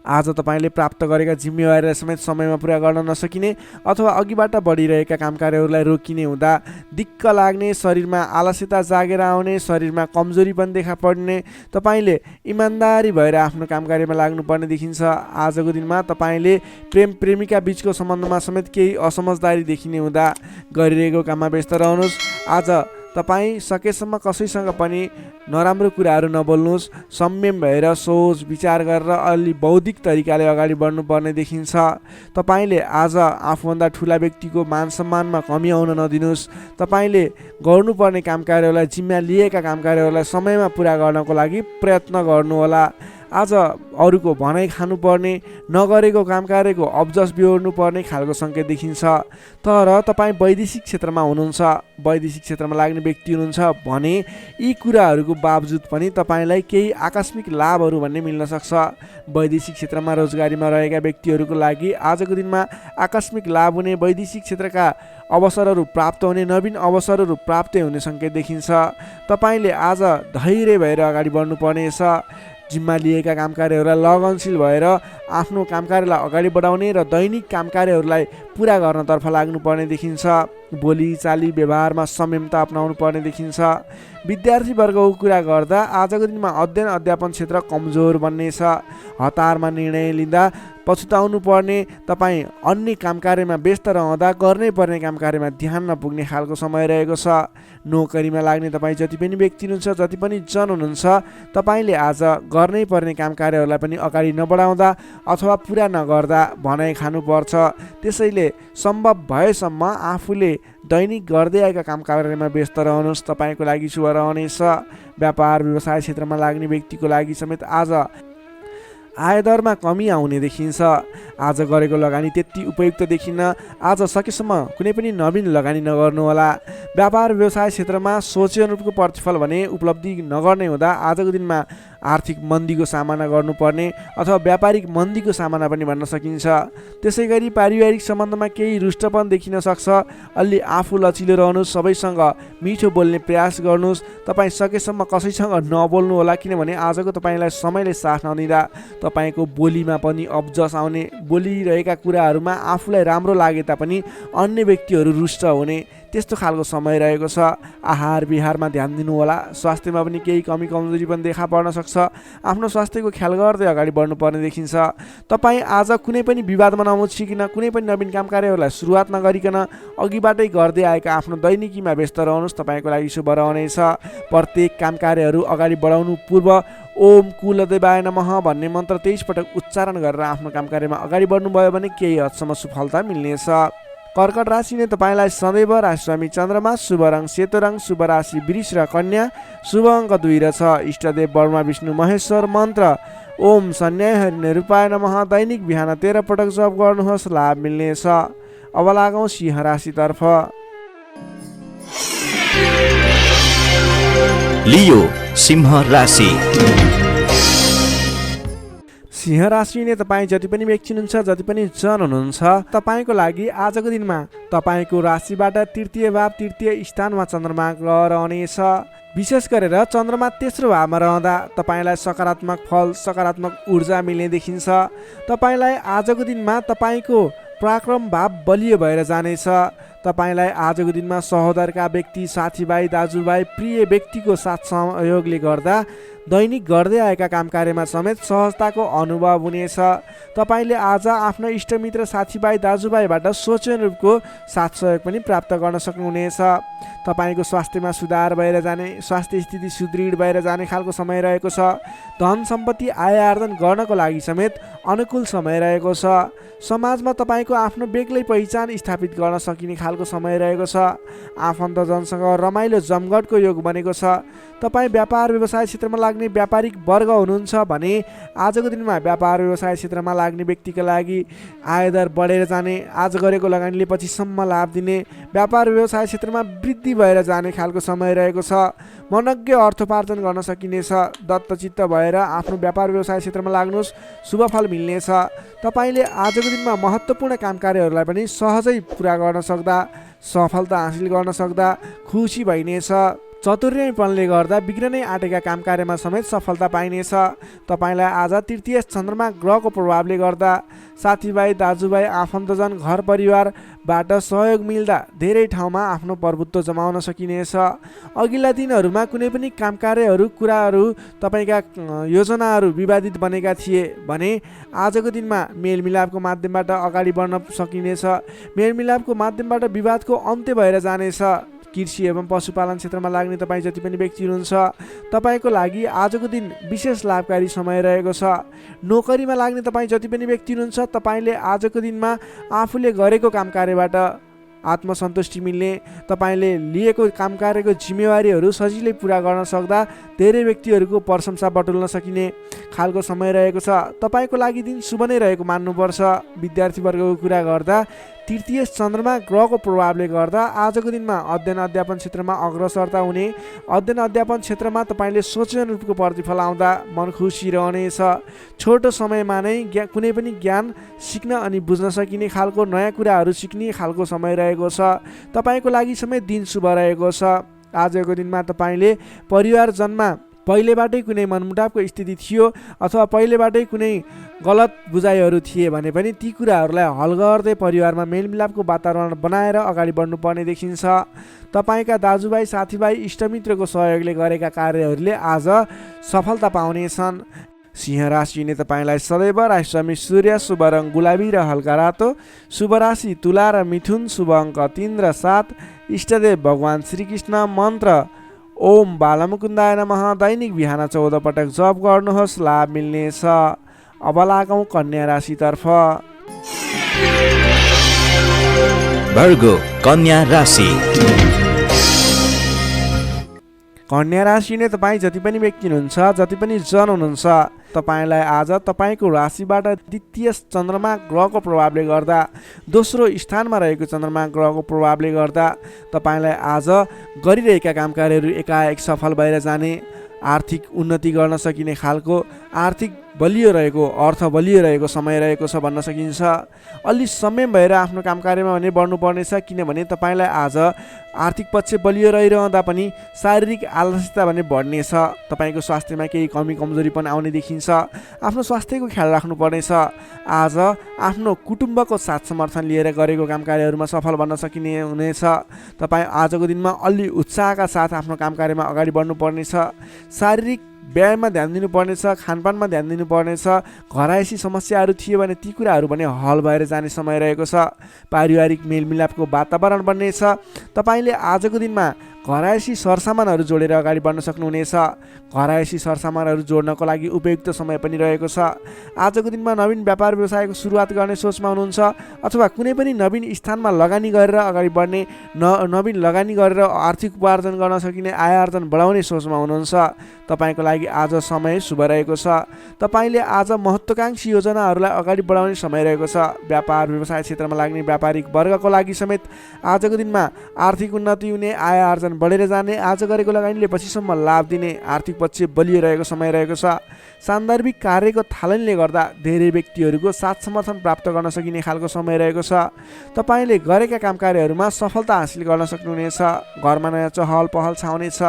आज तपाईँले प्राप्त गरेका जिम्मेवारीलाई समेत समयमा पुरा गर्न नसकिने अथवा अघिबाट बढिरहेका कामकार्यहरूलाई रोकिने हुँदा दिक्क लाग्ने, शरीरमा आलस्यता जागेर आउने, शरीरमा कमजोरी पनि देखा पर्ने, तपाईँले इमान्दारी भएर आफ्नो कामकार्यमा लाग्नुपर्ने देखिन्छ। आजको दिनमा तपाईँले प्रेम प्रेमिका बीचको सम्बन्धमा समेत केही असमझदारी देखिने हुँदा गरिरहेको काममा व्यस्त रहनुहोस्। आज तपाईँ सकेसम्म कसैसँग पनि नराम्रो कुराहरू नबोल्नुहोस्। संयम भएर सोच विचार गरेर अलि बौद्धिक तरिकाले अगाडि बढ्नुपर्ने देखिन्छ। तपाईँले आज आफूभन्दा ठुला व्यक्तिको मान सम्मानमा कमी आउन नदिनुहोस्। तपाईँले गर्नुपर्ने कामकार्यहरूलाई, जिम्मा लिएका कामकार्यहरूलाई समयमा पुरा गर्नको लागि प्रयत्न गर्नुहोला। आज अरूको भनाइ खानुपर्ने, नगरेको कामकार्यको अब्जस बिहोर्नुपर्ने खालको सङ्केत देखिन्छ। तर तपाईँ वैदेशिक क्षेत्रमा हुनुहुन्छ, वैदेशिक क्षेत्रमा लाग्ने व्यक्ति हुनुहुन्छ भने यी कुराहरूको बावजुद पनि तपाईँलाई केही आकस्मिक लाभहरू भन्ने मिल्न सक्छ। वैदेशिक क्षेत्रमा रोजगारीमा रहेका व्यक्तिहरूको लागि आजको दिनमा आकस्मिक लाभ हुने, वैदेशिक क्षेत्रका अवसरहरू प्राप्त हुने, नवीन अवसरहरू प्राप्त हुने सङ्केत देखिन्छ। तपाईँले आज धैर्य भएर अगाडि बढ्नुपर्नेछ। जिम्मा लिएका कामकार्यहरूलाई लगनशील भएर आफ्नो कामकार्यलाई अगाडि बढाउने र दैनिक कामकार्यहरूलाई पुरा गर्नतर्फ लाग्नुपर्ने देखिन्छ। बोली चाली व्यवहारमा संयमता अपनाउनु पर्ने देखिन्छ। विद्यार्थीवर्गको कुरा गर्दा आजको दिनमा अध्ययन अध्यापन क्षेत्र कमजोर बन्नेछ। हतारमा निर्णय लिँदा पछुताउनु पर्ने, तपाईँ अन्य कामकार्यमा व्यस्त रहँदा गर्नै पर्ने कामकार्यमा ध्यान नपुग्ने खालको समय रहेको छ। नोकरीमा लाग्ने तपाईँ जति पनि व्यक्ति हुनुहुन्छ, जति पनि जन हुनुहुन्छ, तपाईँले आज गर्नै पर्ने कामकार्यहरूलाई पनि अगाडि नबढाउँदा अथवा पुरा नगर्दा भनाइ खानुपर्छ। त्यसैले सम्भव भएसम्म आफूले दैनिक गर्दै आएका कामकार्यमा व्यस्त रहनुहोस्, तपाईँको लागि शुभ रहनेछ। व्यापार व्यवसाय क्षेत्रमा लाग्ने व्यक्तिको लागि समेत आज आयदरमा कमी आउने देखिन्छ। आज गरेको लगानी त्यति उपयुक्त देखिन्न। आज सकेसम्म कुनै पनि नवीन लगानी नगर्नुहोला। व्यापार व्यवसाय क्षेत्रमा सोचे अनुरूपको प्रतिफल भने उपलब्धि नगर्ने हुँदा आजको दिनमा आर्थिक मन्दीको सामना गर्नुपर्ने अथवा व्यापारिक मन्दीको सामना पनि भन्न सकिन्छ। त्यसै गरी पारिवारिक सम्बन्धमा केही रुष्टपन देखिन सक्छ। अलि आफू लचिलो रहनुहोस्, सबैसँग मिठो बोल्ने प्रयास गर्नुहोस्। तपाईँ सकेसम्म कसैसँग नबोल्नु होला, किनभने आजको तपाईँलाई समयले साथ नदिँदा तपाईँको बोलीमा पनि अब्जस आउने, बोलिरहेका कुराहरूमा आफूलाई राम्रो लागे तापनि अन्य व्यक्तिहरू रुष्ट हुने, त्यस्तो खालको समय रहेको छ। आहार विहारमा ध्यान दिनु होला। स्वास्थ्यमा पनि केही कमी कमजोरी पनि देखा पर्न सक्छ। आफ्नो स्वास्थ्यको ख्याल गर्दै अगाडि बढ्नुपर्ने देखिन्छ। तपाईँ आज कुनै पनि विवादमा नमुछिकन कुनै पनि नवीन काम कार्यहरूलाई सुरुवात नगरिकन अघिबाटै गर्दै आएका आफ्नो दैनिकीमा व्यस्त रहनुहोस्। तपाईँको लागि शुभ रहनेछ। प्रत्येक काम कार्यहरू अगाडि बढाउनु पूर्व ओम कुलदेवाय नमः भन्ने मन्त्र 23 पटक उच्चारण गरेर आफ्नो काम कार्यमा अगाडि बढ्नुभयो भने केही हदसम्म सफलता मिल्नेछ। कर्कट राशिले तपाईँलाई सदैव राशिस्वामी चन्द्रमा, शुभ रङ सेतो रङ, शुभ राशि वृष र कन्या, शुभ अङ्क 2 र 6, इष्टदेव ब्रह्मा विष्णु महेश्वर, मन्त्र ओम सन्याय हरिनिरूपाय नमः दैनिक बिहान 13 पटक जप गर्नुहोस्, लाभ मिल्नेछ। अब लागौँ सिंह राशितर्फ। लियो सिंह राशि। सिंह राशिले तपाईँ जति पनि व्यक्ति हुनुहुन्छ, जति पनि जन हुनुहुन्छ, तपाईँको लागि आजको दिनमा तपाईँको राशिबाट तृतीय भाव तृतीय स्थानमा चन्द्रमा ग्रह रहनेछ। विशेष गरेर चन्द्रमा तेस्रो भावमा रहँदा तपाईँलाई सकारात्मक फल सकारात्मक ऊर्जा मिल्ने देखिन्छ। तपाईँलाई आजको दिनमा तपाईँको पराक्रम भाव बलियो भएर जानेछ। तपाईँलाई आजको दिनमा सहोदरका व्यक्ति, साथीभाइ, दाजुभाइ, प्रिय व्यक्तिको साथ सहयोगले गर्दा दैनिक गर्दै आएका काम कार्यमा समेत सहजताको अनुभव हुनेछ। तपाईँले आज आफ्ना इष्टमित्र, साथीभाइ, दाजुभाइबाट सोचे रूपको साथ सहयोग पनि प्राप्त गर्न सक्नुहुनेछ। तपाईँको स्वास्थ्यमा सुधार भएर जाने, स्वास्थ्य स्थिति सुदृढ भएर जाने खालको समय रहेको छ। धन सम्पत्ति आय आर्जन गर्नको लागि समेत अनुकूल समय रहेको छ। समाजमा तपाईँको आफ्नो बेग्लै पहिचान स्थापित गर्न सकिने खालको समय रहेको छ। आफन्तजनसँग रमाइलो जमघटको योग बनेको छ। तपाईँ व्यापार व्यवसाय क्षेत्रमा लाग्ने व्यापारिक वर्ग हुनुहुन्छ भने आजको दिनमा व्यापार व्यवसाय क्षेत्रमा लाग्ने व्यक्तिका लागि आयदर बढेर जाने, आज गरेको लगानीले पछिसम्म लाभ दिने, व्यापार व्यवसाय क्षेत्रमा वृद्धि भएर जाने खालको समय रहेको छ। मनज्ञ अर्थोपार्जन गर्न सकिनेछ। दत्तचित्त भएर आफ्नो व्यापार व्यवसाय क्षेत्रमा लाग्नुहोस्, शुभ फल मिल्नेछ। तपाईँले आजको दिनमा महत्त्वपूर्ण काम कार्यहरूलाई पनि सहजै पुरा गर्न सक्दा, सफलता हासिल गर्न सक्दा खुसी भइनेछ। चतुर्यपनले गर्दा बिग्रनै आँटेका काम कार्यमा समेत सफलता पाइनेछ। तपाईँलाई आज तृतीय चन्द्रमा ग्रहको प्रभावले गर्दा साथीभाइ, दाजुभाइ, आफन्तजन, घर परिवारबाट सहयोग मिल्दा धेरै ठाउँमा आफ्नो प्रभुत्व जमाउन सकिनेछ। अघिल्ला दिनहरूमा कुनै पनि काम कार्यहरू कुराहरू तपाईँका योजनाहरू विवादित बनेका थिए भने आजको दिनमा मेलमिलापको माध्यमबाट अगाडि बढ्न सकिनेछ। मेलमिलापको माध्यमबाट विवादको अन्त्य भएर जानेछ। कृषि एवं पशुपालन क्षेत्रमा लाग्ने तपाईँ जति पनि व्यक्ति हुनुहुन्छ, तपाईँको लागि आजको दिन विशेष लाभकारी समय रहेको छ। नोकरीमा लाग्ने तपाईँ जति पनि व्यक्ति हुनुहुन्छ, तपाईँले आजको दिनमा आफूले गरेको काम कार्यबाट आत्मसन्तुष्टि मिल्ने, तपाईँले लिएको काम कार्यको जिम्मेवारीहरू सजिलै पुरा गर्न सक्दा धेरै व्यक्तिहरूको प्रशंसा बटुल्न सकिने खालको समय रहेको छ। तपाईँको लागि दिन शुभ नै रहेको मान्नुपर्छ। विद्यार्थी वर्गको कुरा गर्दा तृतीय चन्द्रमा ग्रहको प्रभावले गर्दा आजको दिनमा अध्ययन अध्यापन क्षेत्रमा अग्रसरता हुने, अध्ययन अध्यापन क्षेत्रमा तपाईँले सोचे अनुरूपको प्रतिफल आउँदा मन खुसी रहनेछ। छोटो समयमा नै कुनै पनि ज्ञान सिक्न अनि बुझ्न सकिने खालको नयाँ कुराहरू सिक्ने खालको समय रहेको छ। तपाईँको लागि समेत दिन शुभ रहेको छ। आजको दिनमा तपाईँले परिवारजनमा पहिलेबाटै कुनै मनमुटावको स्थिति थियो अथवा पहिलेबाटै कुनै गलत बुझाइहरू थिए भने पनि ती कुराहरूलाई हल गर्दै परिवारमा मेलमिलापको वातावरण बनाएर अगाडि बढ्नुपर्ने देखिन्छ। तपाईँका दाजुभाइ, साथीभाइ, इष्टमित्रको सहयोगले गरेका कार्यहरूले आज सफलता पाउनेछन्। सिंह राशिले तपाईँलाई सदैव राशिस्वामी सूर्य, शुभ रङ गुलाबी र हल्का रातो, शुभ राशि तुला र मिथुन, शुभ अङ्क 3 र 7, इष्टदेव भगवान श्रीकृष्ण, मन्त्र ओम बालमुकुन्दाय नमः दैनिक बिहान 14 पटक जप गर्नुहोस्, लाभ मिल्नेछ। अब लागौँ कन्या राशितर्फ। वर्गो कन्या राशि। कन्या राशिले तपाईँ जति पनि व्यक्ति हुनुहुन्छ, जति पनि जन हुनुहुन्छ, तपाईँलाई आज तपाईँको राशिबाट द्वितीय चन्द्रमा ग्रहको प्रभावले गर्दा, दोस्रो स्थानमा रहेको चन्द्रमा ग्रहको प्रभावले गर्दा तपाईँलाई आज गरिरहेका काम कार्यहरू एकाएक सफल भएर जाने, आर्थिक उन्नति गर्न सकिने खालको, आर्थिक बलियो रहेको, अर्थ बलियो रहेको समय रहेको छ भन्न सकिन्छ। अलि संयम भएर आफ्नो काम कार्यमा भने बढ्नुपर्नेछ, किनभने तपाईँलाई आज आर्थिक पक्ष बलियो रहिरहँदा पनि शारीरिक आलस्यता भने बढ्नेछ। तपाईँको स्वास्थ्यमा केही कमी कमजोरी पनि आउने देखिन्छ। आफ्नो स्वास्थ्यको ख्याल राख्नुपर्नेछ। आज आफ्नो कुटुम्बको साथ समर्थन लिएर गरेको काम कार्यहरूमा सफल बन्न सकिने हुनेछ। तपाईँ आजको दिनमा अलि उत्साहका साथ आफ्नो काम कार्यमा अगाडि बढ्नुपर्नेछ। शारीरिक व्यायाममा ध्यान दिनुपर्नेछ, खानपानमा ध्यान दिनुपर्नेछ। घरायसी समस्याहरू थिए भने ती कुराहरू पनि हल भएर जाने समय रहेको छ। पारिवारिक मेलमिलापको वातावरण बन्नेछ। तपाईँले आजको दिनमा घरायसी सरसामानहरू जोडेर अगाडि बढ्न सक्नुहुनेछ। घरायसी सरसामानहरू जोड्नको लागि उपयुक्त समय पनि रहेको छ। आजको दिनमा नवीन व्यापार व्यवसायको सुरुवात गर्ने सोचमा हुनुहुन्छ, अथवा कुनै पनि नवीन स्थानमा लगानी गरेर अगाडि बढ्ने, नवीन लगानी गरेर आर्थिक उपार्जन गर्न सकिने, आय आर्जन बढाउने सोचमा हुनुहुन्छ। तपाईँको लागि आज समय शुभ रहेको छ। तपाईँले आज महत्त्वाकांक्षी योजनाहरूलाई अगाडि बढाउने समय रहेको छ। व्यापार व्यवसाय क्षेत्रमा लाग्ने व्यापारिक वर्गको लागि समेत आजको दिनमा आर्थिक उन्नति हुने, आय आर्जन बढेर जाने, आज गरेको लगानीले पछिसम्म लाभ दिने, आर्थिक पक्ष बलियो रहेको समय रहेको छ। सान्दर्भिक कार्यको थालनीले गर्दा धेरै व्यक्तिहरूको साथ समर्थन प्राप्त गर्न सकिने खालको समय रहेको छ। तपाईँले गरेका काम कार्यहरूमा सफलता हासिल गर्न सक्नुहुनेछ। घरमा नयाँ चहल पहल छाउनेछ।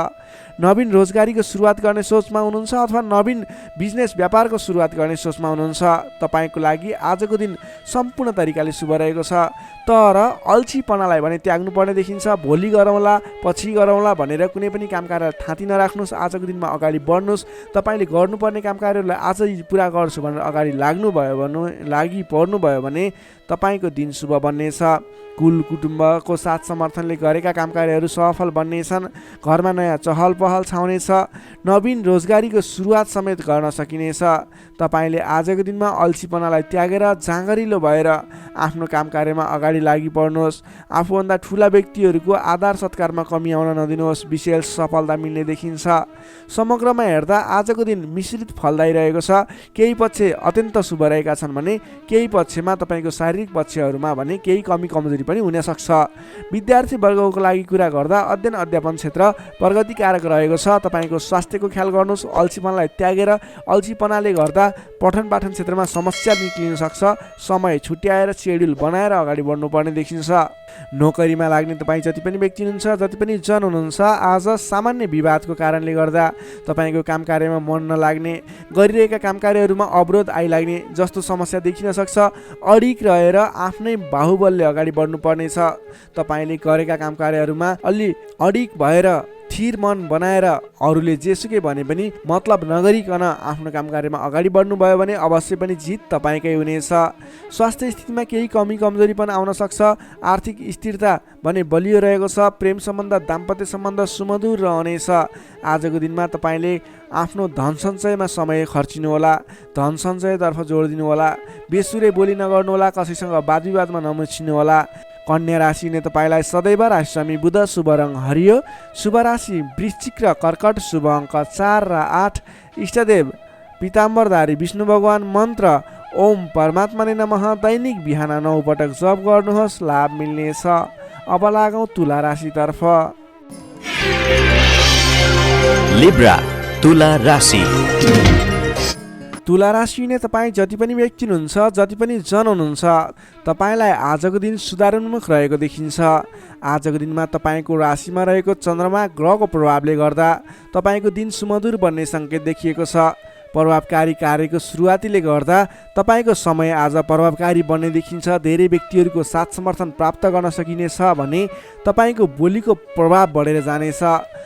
नवीन रोजगारीको सुरुवात गर्ने सोचमा हुनुहुन्छ, अथवा नवीन बिजनेस व्यापारको सुरुवात गर्ने सोचमा हुनुहुन्छ। तपाईँको लागि आजको दिन सम्पूर्ण तरिकाले शुभ रहेको छ। तर अल्छीपनालाई भने त्याग्नुपर्ने देखिन्छ। भोलि गरौँला, पछि गरौँला भनेर कुनै पनि काम कार्य थाँती नराख्नुहोस्। आजको दिनमा अगाडि बढ्नुहोस्। तपाईँले गर्नुपर्ने काम कार्यहरूलाई आजै पुरा गर्छु भनेर अगाडि लागि पर्नुभयो भने तपाईँको दिन शुभ बन्नेछ। कुल कुटुम्बको साथ समर्थनले गरेका काम कार्यहरू सफल बन्नेछन्। घरमा नयाँ चहल पहल छाउनेछ। नवीन रोजगारीको सुरुवात समेत गर्न सकिनेछ। तपाईँले आजको दिनमा अल्छीपनालाई त्यागेर जाँगरिलो भएर आफ्नो काम कार्यमा अगाडि लागि पर्नुहोस्। आफूभन्दा ठुला व्यक्तिहरूको आदर सत्कारमा कमी आउन नदिनुहोस्। विशेष सफलता मिल्ने देखिन्छ। समग्रमा हेर्दा आजको दिन मिश्रित फलदायी रहेको छ। केही पक्ष अत्यन्त शुभ रहेका छन् भने केही पक्षमा तपाईँको शारीरिक पक्षहरूमा भने केही कमी कमजोरी पनि हुन सक्छ। विद्यार्थी वर्गको लागि कुरा गर्दा अध्ययन अध्यापन क्षेत्र प्रगतिकारक रहेको छ। तपाईँको स्वास्थ्यको ख्याल गर्नुहोस्। अल्छीपनालाई त्यागेर, अल्छीपनाले गर्दा पठन पाठन क्षेत्रमा समस्या निक्लिन सक्छ। समय छुट्याएर सेड्युल बनाएर अगाडि बढ्नुपर्ने देखिन्छ। नोकरीमा लाग्ने तपाईँ जति पनि व्यक्ति हुनुहुन्छ, जति पनि जन हुनुहुन्छ, आज सामान्य विवादको कारणले गर्दा तपाईँको काम कार्यमा मन नलाग्ने, गरिरहेका काम कार्यहरूमा अवरोध आइलाग्ने जस्तो समस्या देखिन सक्छ। अडिक रहेर आफ्नै बाहुबलले अगाडि बढ्नुपर्नेछ। तपाईँले गरेका काम कार्यहरूमा अलि अडिक भएर थिर मन बनाएर अरूले जेसुकै भने पनि मतलब नगरिकन आफ्नो काम कार्यमा अगाडि बढ्नुभयो भने अवश्य पनि जित तपाईँकै हुनेछ। स्वास्थ्य स्थितिमा केही कमी कमजोरी पनि आउन सक्छ। आर्थिक स्थिरता भने बलियो रहेको छ। प्रेम सम्बन्ध, दाम्पत्य सम्बन्ध सुमधुर रहनेछ। आजको दिनमा तपाईँले आफ्नो धन सञ्चयमा समय खर्चिनुहोला। धन सञ्चयतर्फ जोड दिनुहोला। बेसुरे बोली नगर्नुहोला। कसैसँग वाद विवादमा नमुछिनुहोला। कन्या राशि ने तपाईँलाई सदैव राशिस्वामी बुध, शुभ रङ हरियो, शुभ राशि वृश्चिक र कर्कट, शुभ अङ्क 4 र 8, इष्टदेव पीताम्बरधारी विष्णु भगवान, मन्त्र ओम परमात्मा ने नमः। दैनिक बिहान 9 पटक जप गर्नुहोस्, लाभ मिल्नेछ। अब लागौँ तुला राशितर्फ। लिब्रा तुला राशि। तुला राशि ने तपाईँ जति पनि व्यक्ति हुनुहुन्छ, जति पनि जन हुनुहुन्छ, तपाईँलाई आजको दिन सुधारोन्मुख रहेको देखिन्छ। आजको दिनमा तपाईँको राशिमा रहेको चन्द्रमा ग्रहको प्रभावले गर्दा तपाईँको दिन सुमधुर बन्ने सङ्केत देखिएको छ। प्रभावकारी कार्यको सुरुवातीले गर्दा तपाईँको समय आज प्रभावकारी बन्ने देखिन्छ। धेरै व्यक्तिहरूको साथ समर्थन प्राप्त गर्न सकिनेछ भने तपाईँको बोलीको प्रभाव बढेर जानेछ।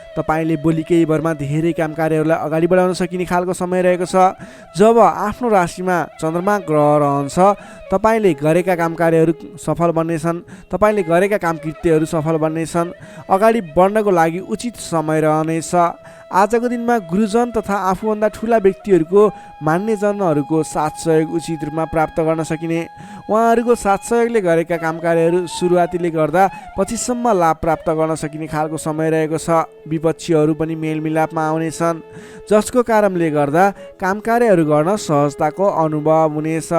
तपाईँले बोली केही भरमा धेरै काम कार्यहरूलाई अगाडि बढाउन सकिने खालको समय रहेको छ। जब आफ्नो राशिमा चन्द्रमा ग्रह रहन्छ, तपाईँले गरेका काम कार्यहरू सफल बन्नेछन्। तपाईँले गरेका काम कृत्यहरू सफल बन्नेछन्। अगाडि बढ्नको लागि उचित समय रहनेछ। आजको दिनमा गुरुजन तथा आफूभन्दा ठुला व्यक्तिहरूको मान्यजनहरूको साथ सहयोग उचित रूपमा प्राप्त गर्न सकिने, उहाँहरूको साथ सहयोगले गरेका काम कार्यहरू सुरुवातीले गर्दा पछिसम्म लाभ प्राप्त गर्न सकिने खालको समय रहेको छ। विपक्षीहरू पनि मेलमिलापमा आउनेछन्, जसको कारणले गर्दा काम कार्यहरू गर्न सहजताको अनुभव हुनेछ।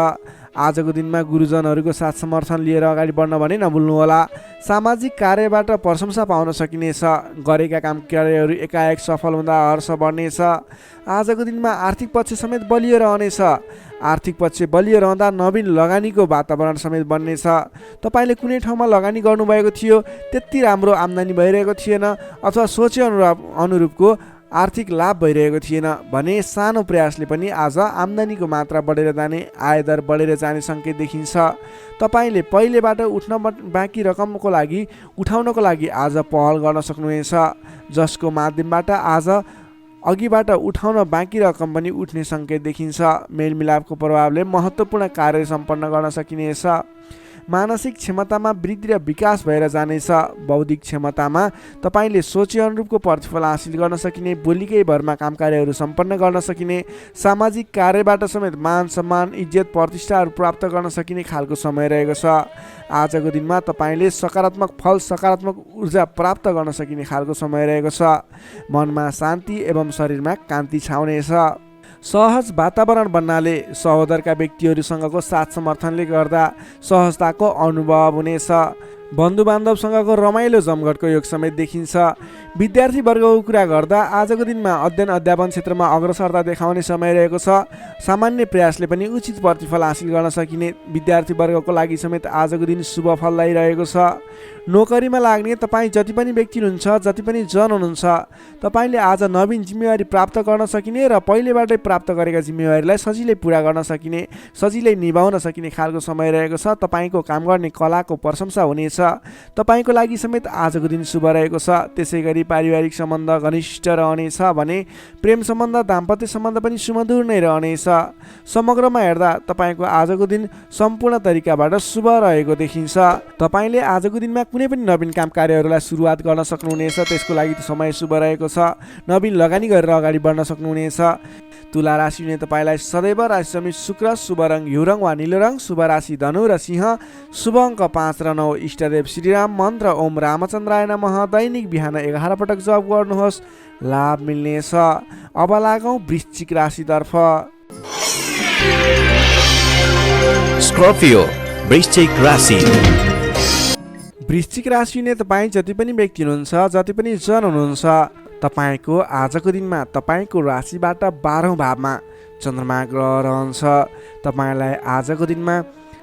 आजको दिनमा गुरुजनहरूको साथ समर्थन लिएर अगाडि बढ्न भने नभुल्नुहोला। सामाजिक कार्यबाट प्रशंसा पाउन सकिनेछ। गरेका काम कार्यहरू एकाएक सफल हुँदा हर्ष बढ्नेछ। आजको दिनमा आर्थिक पक्ष समेत बलियो रहनेछ। आर्थिक पक्ष बलियो रहँदा नवीन लगानीको वातावरण समेत बन्नेछ। तपाईँले कुनै ठाउँमा लगानी गर्नुभएको थियो, त्यति राम्रो आम्दानी भइरहेको थिएन अथवा सोचे अनुरूपको आर्थिक लाभ भइरहेको थिएन भने सानो प्रयासले पनि आज आम्दानीको मात्रा बढेर जाने, आयदर बढेर जाने सङ्केत देखिन्छ। तपाईँले पहिलेबाट बाँकी रकमको लागि उठाउनको लागि आज पहल गर्न सक्नुहुनेछ, जसको माध्यमबाट आज अघिबाट उठाउन बाँकी रकम पनि उठ्ने सङ्केत देखिन्छ। मेलमिलापको प्रभावले महत्त्वपूर्ण कार्य सम्पन्न गर्न सकिनेछ। मानसिक क्षमतामा वृद्धि र विकास भएर जानेछ। बौद्धिक क्षमतामा तपाईँले सोचे अनुरूपको प्रतिफल हासिल गर्न सकिने, बोलीकै भरमा काम कार्यहरू सम्पन्न गर्न सकिने, सामाजिक कार्यबाट समेत मान सम्मान, इज्जत, प्रतिष्ठाहरू प्राप्त गर्न सकिने खालको समय रहेको छ। आजको दिनमा तपाईँले सकारात्मक फल, सकारात्मक ऊर्जा प्राप्त गर्न सकिने खालको समय रहेको छ। मनमा शान्ति एवं शरीरमा कान्ति छाउनेछ। सहज वातावरण बन्नाले सहोदरका व्यक्तिहरूसँगको साथ समर्थनले गर्दा सहजताको अनुभव हुनेछ। बन्धुबान्धवसँगको रमाइलो जमघटको योग समेत देखिन्छ। विद्यार्थी वर्गको कुरा गर्दा आजको दिनमा अध्ययन अध्यापन क्षेत्रमा अग्रसरता देखाउने समय रहेको छ। सामान्य प्रयासले पनि उचित प्रतिफल हासिल गर्न सकिने विद्यार्थी वर्गको लागि समेत आजको दिन शुभ फलदायी रहेको छ। नोकरीमा लाग्ने तपाईँ जति पनि व्यक्ति हुनुहुन्छ, जति पनि जन हुनुहुन्छ, तपाईँले आज नवीन जिम्मेवारी प्राप्त गर्न सकिने र पहिलेबाटै प्राप्त गरेका जिम्मेवारीलाई सजिलै पुरा गर्न सकिने, सजिलै निभाउन सकिने खालको समय रहेको छ। तपाईँको काम गर्ने कलाको प्रशंसा हुनेछ। तपाईँको लागि समेत आजको दिन शुभ रहेको छ। त्यसै गरी पारिवारिक सम्बन्ध घनिष्ठ रहनेछ भने प्रेम सम्बन्ध, दाम्पत्य सम्बन्ध पनि सुमधुर नै रहनेछ। समग्रमा हेर्दा तपाईँको आजको दिन सम्पूर्ण तरिकाबाट शुभ रहेको देखिन्छ। तपाईँले आजको दिनमा कुनै पनि नवीन काम कार्यहरूलाई सुरुवात गर्न सक्नुहुनेछ, त्यसको लागि समय शुभ रहेको छ। नवीन लगानी गरेर अगाडि बढ्न सक्नुहुनेछ। तुला राशि हुने तपाईँलाई सदैव राशि समित शुक्र, शुभ रङ हिउँ रङ वा निलो रङ, शुभ राशि धनु र सिंह, शुभ अङ्क 5 र 9, इष्टदेव श्रीराम, मन्त्र ओम रामचन्द्राय नमः। दैनिक बिहान 11 पटक जप गर्नुहोस्, लाभ मिल्नेछ। अब लागौँ वृश्चिक राशितर्फ। स्कर्पियो वृश्चिक राशि। वृश्चिक राशि हुने तपाईँ जति पनि व्यक्ति हुनुहुन्छ, जति पनि जन हुनुहुन्छ, तपाईँको आजको दिनमा तपाईँको राशिबाट 12औं भावमा चन्द्रमा ग्रह रहन्छ। तपाईँलाई आजको दिनमा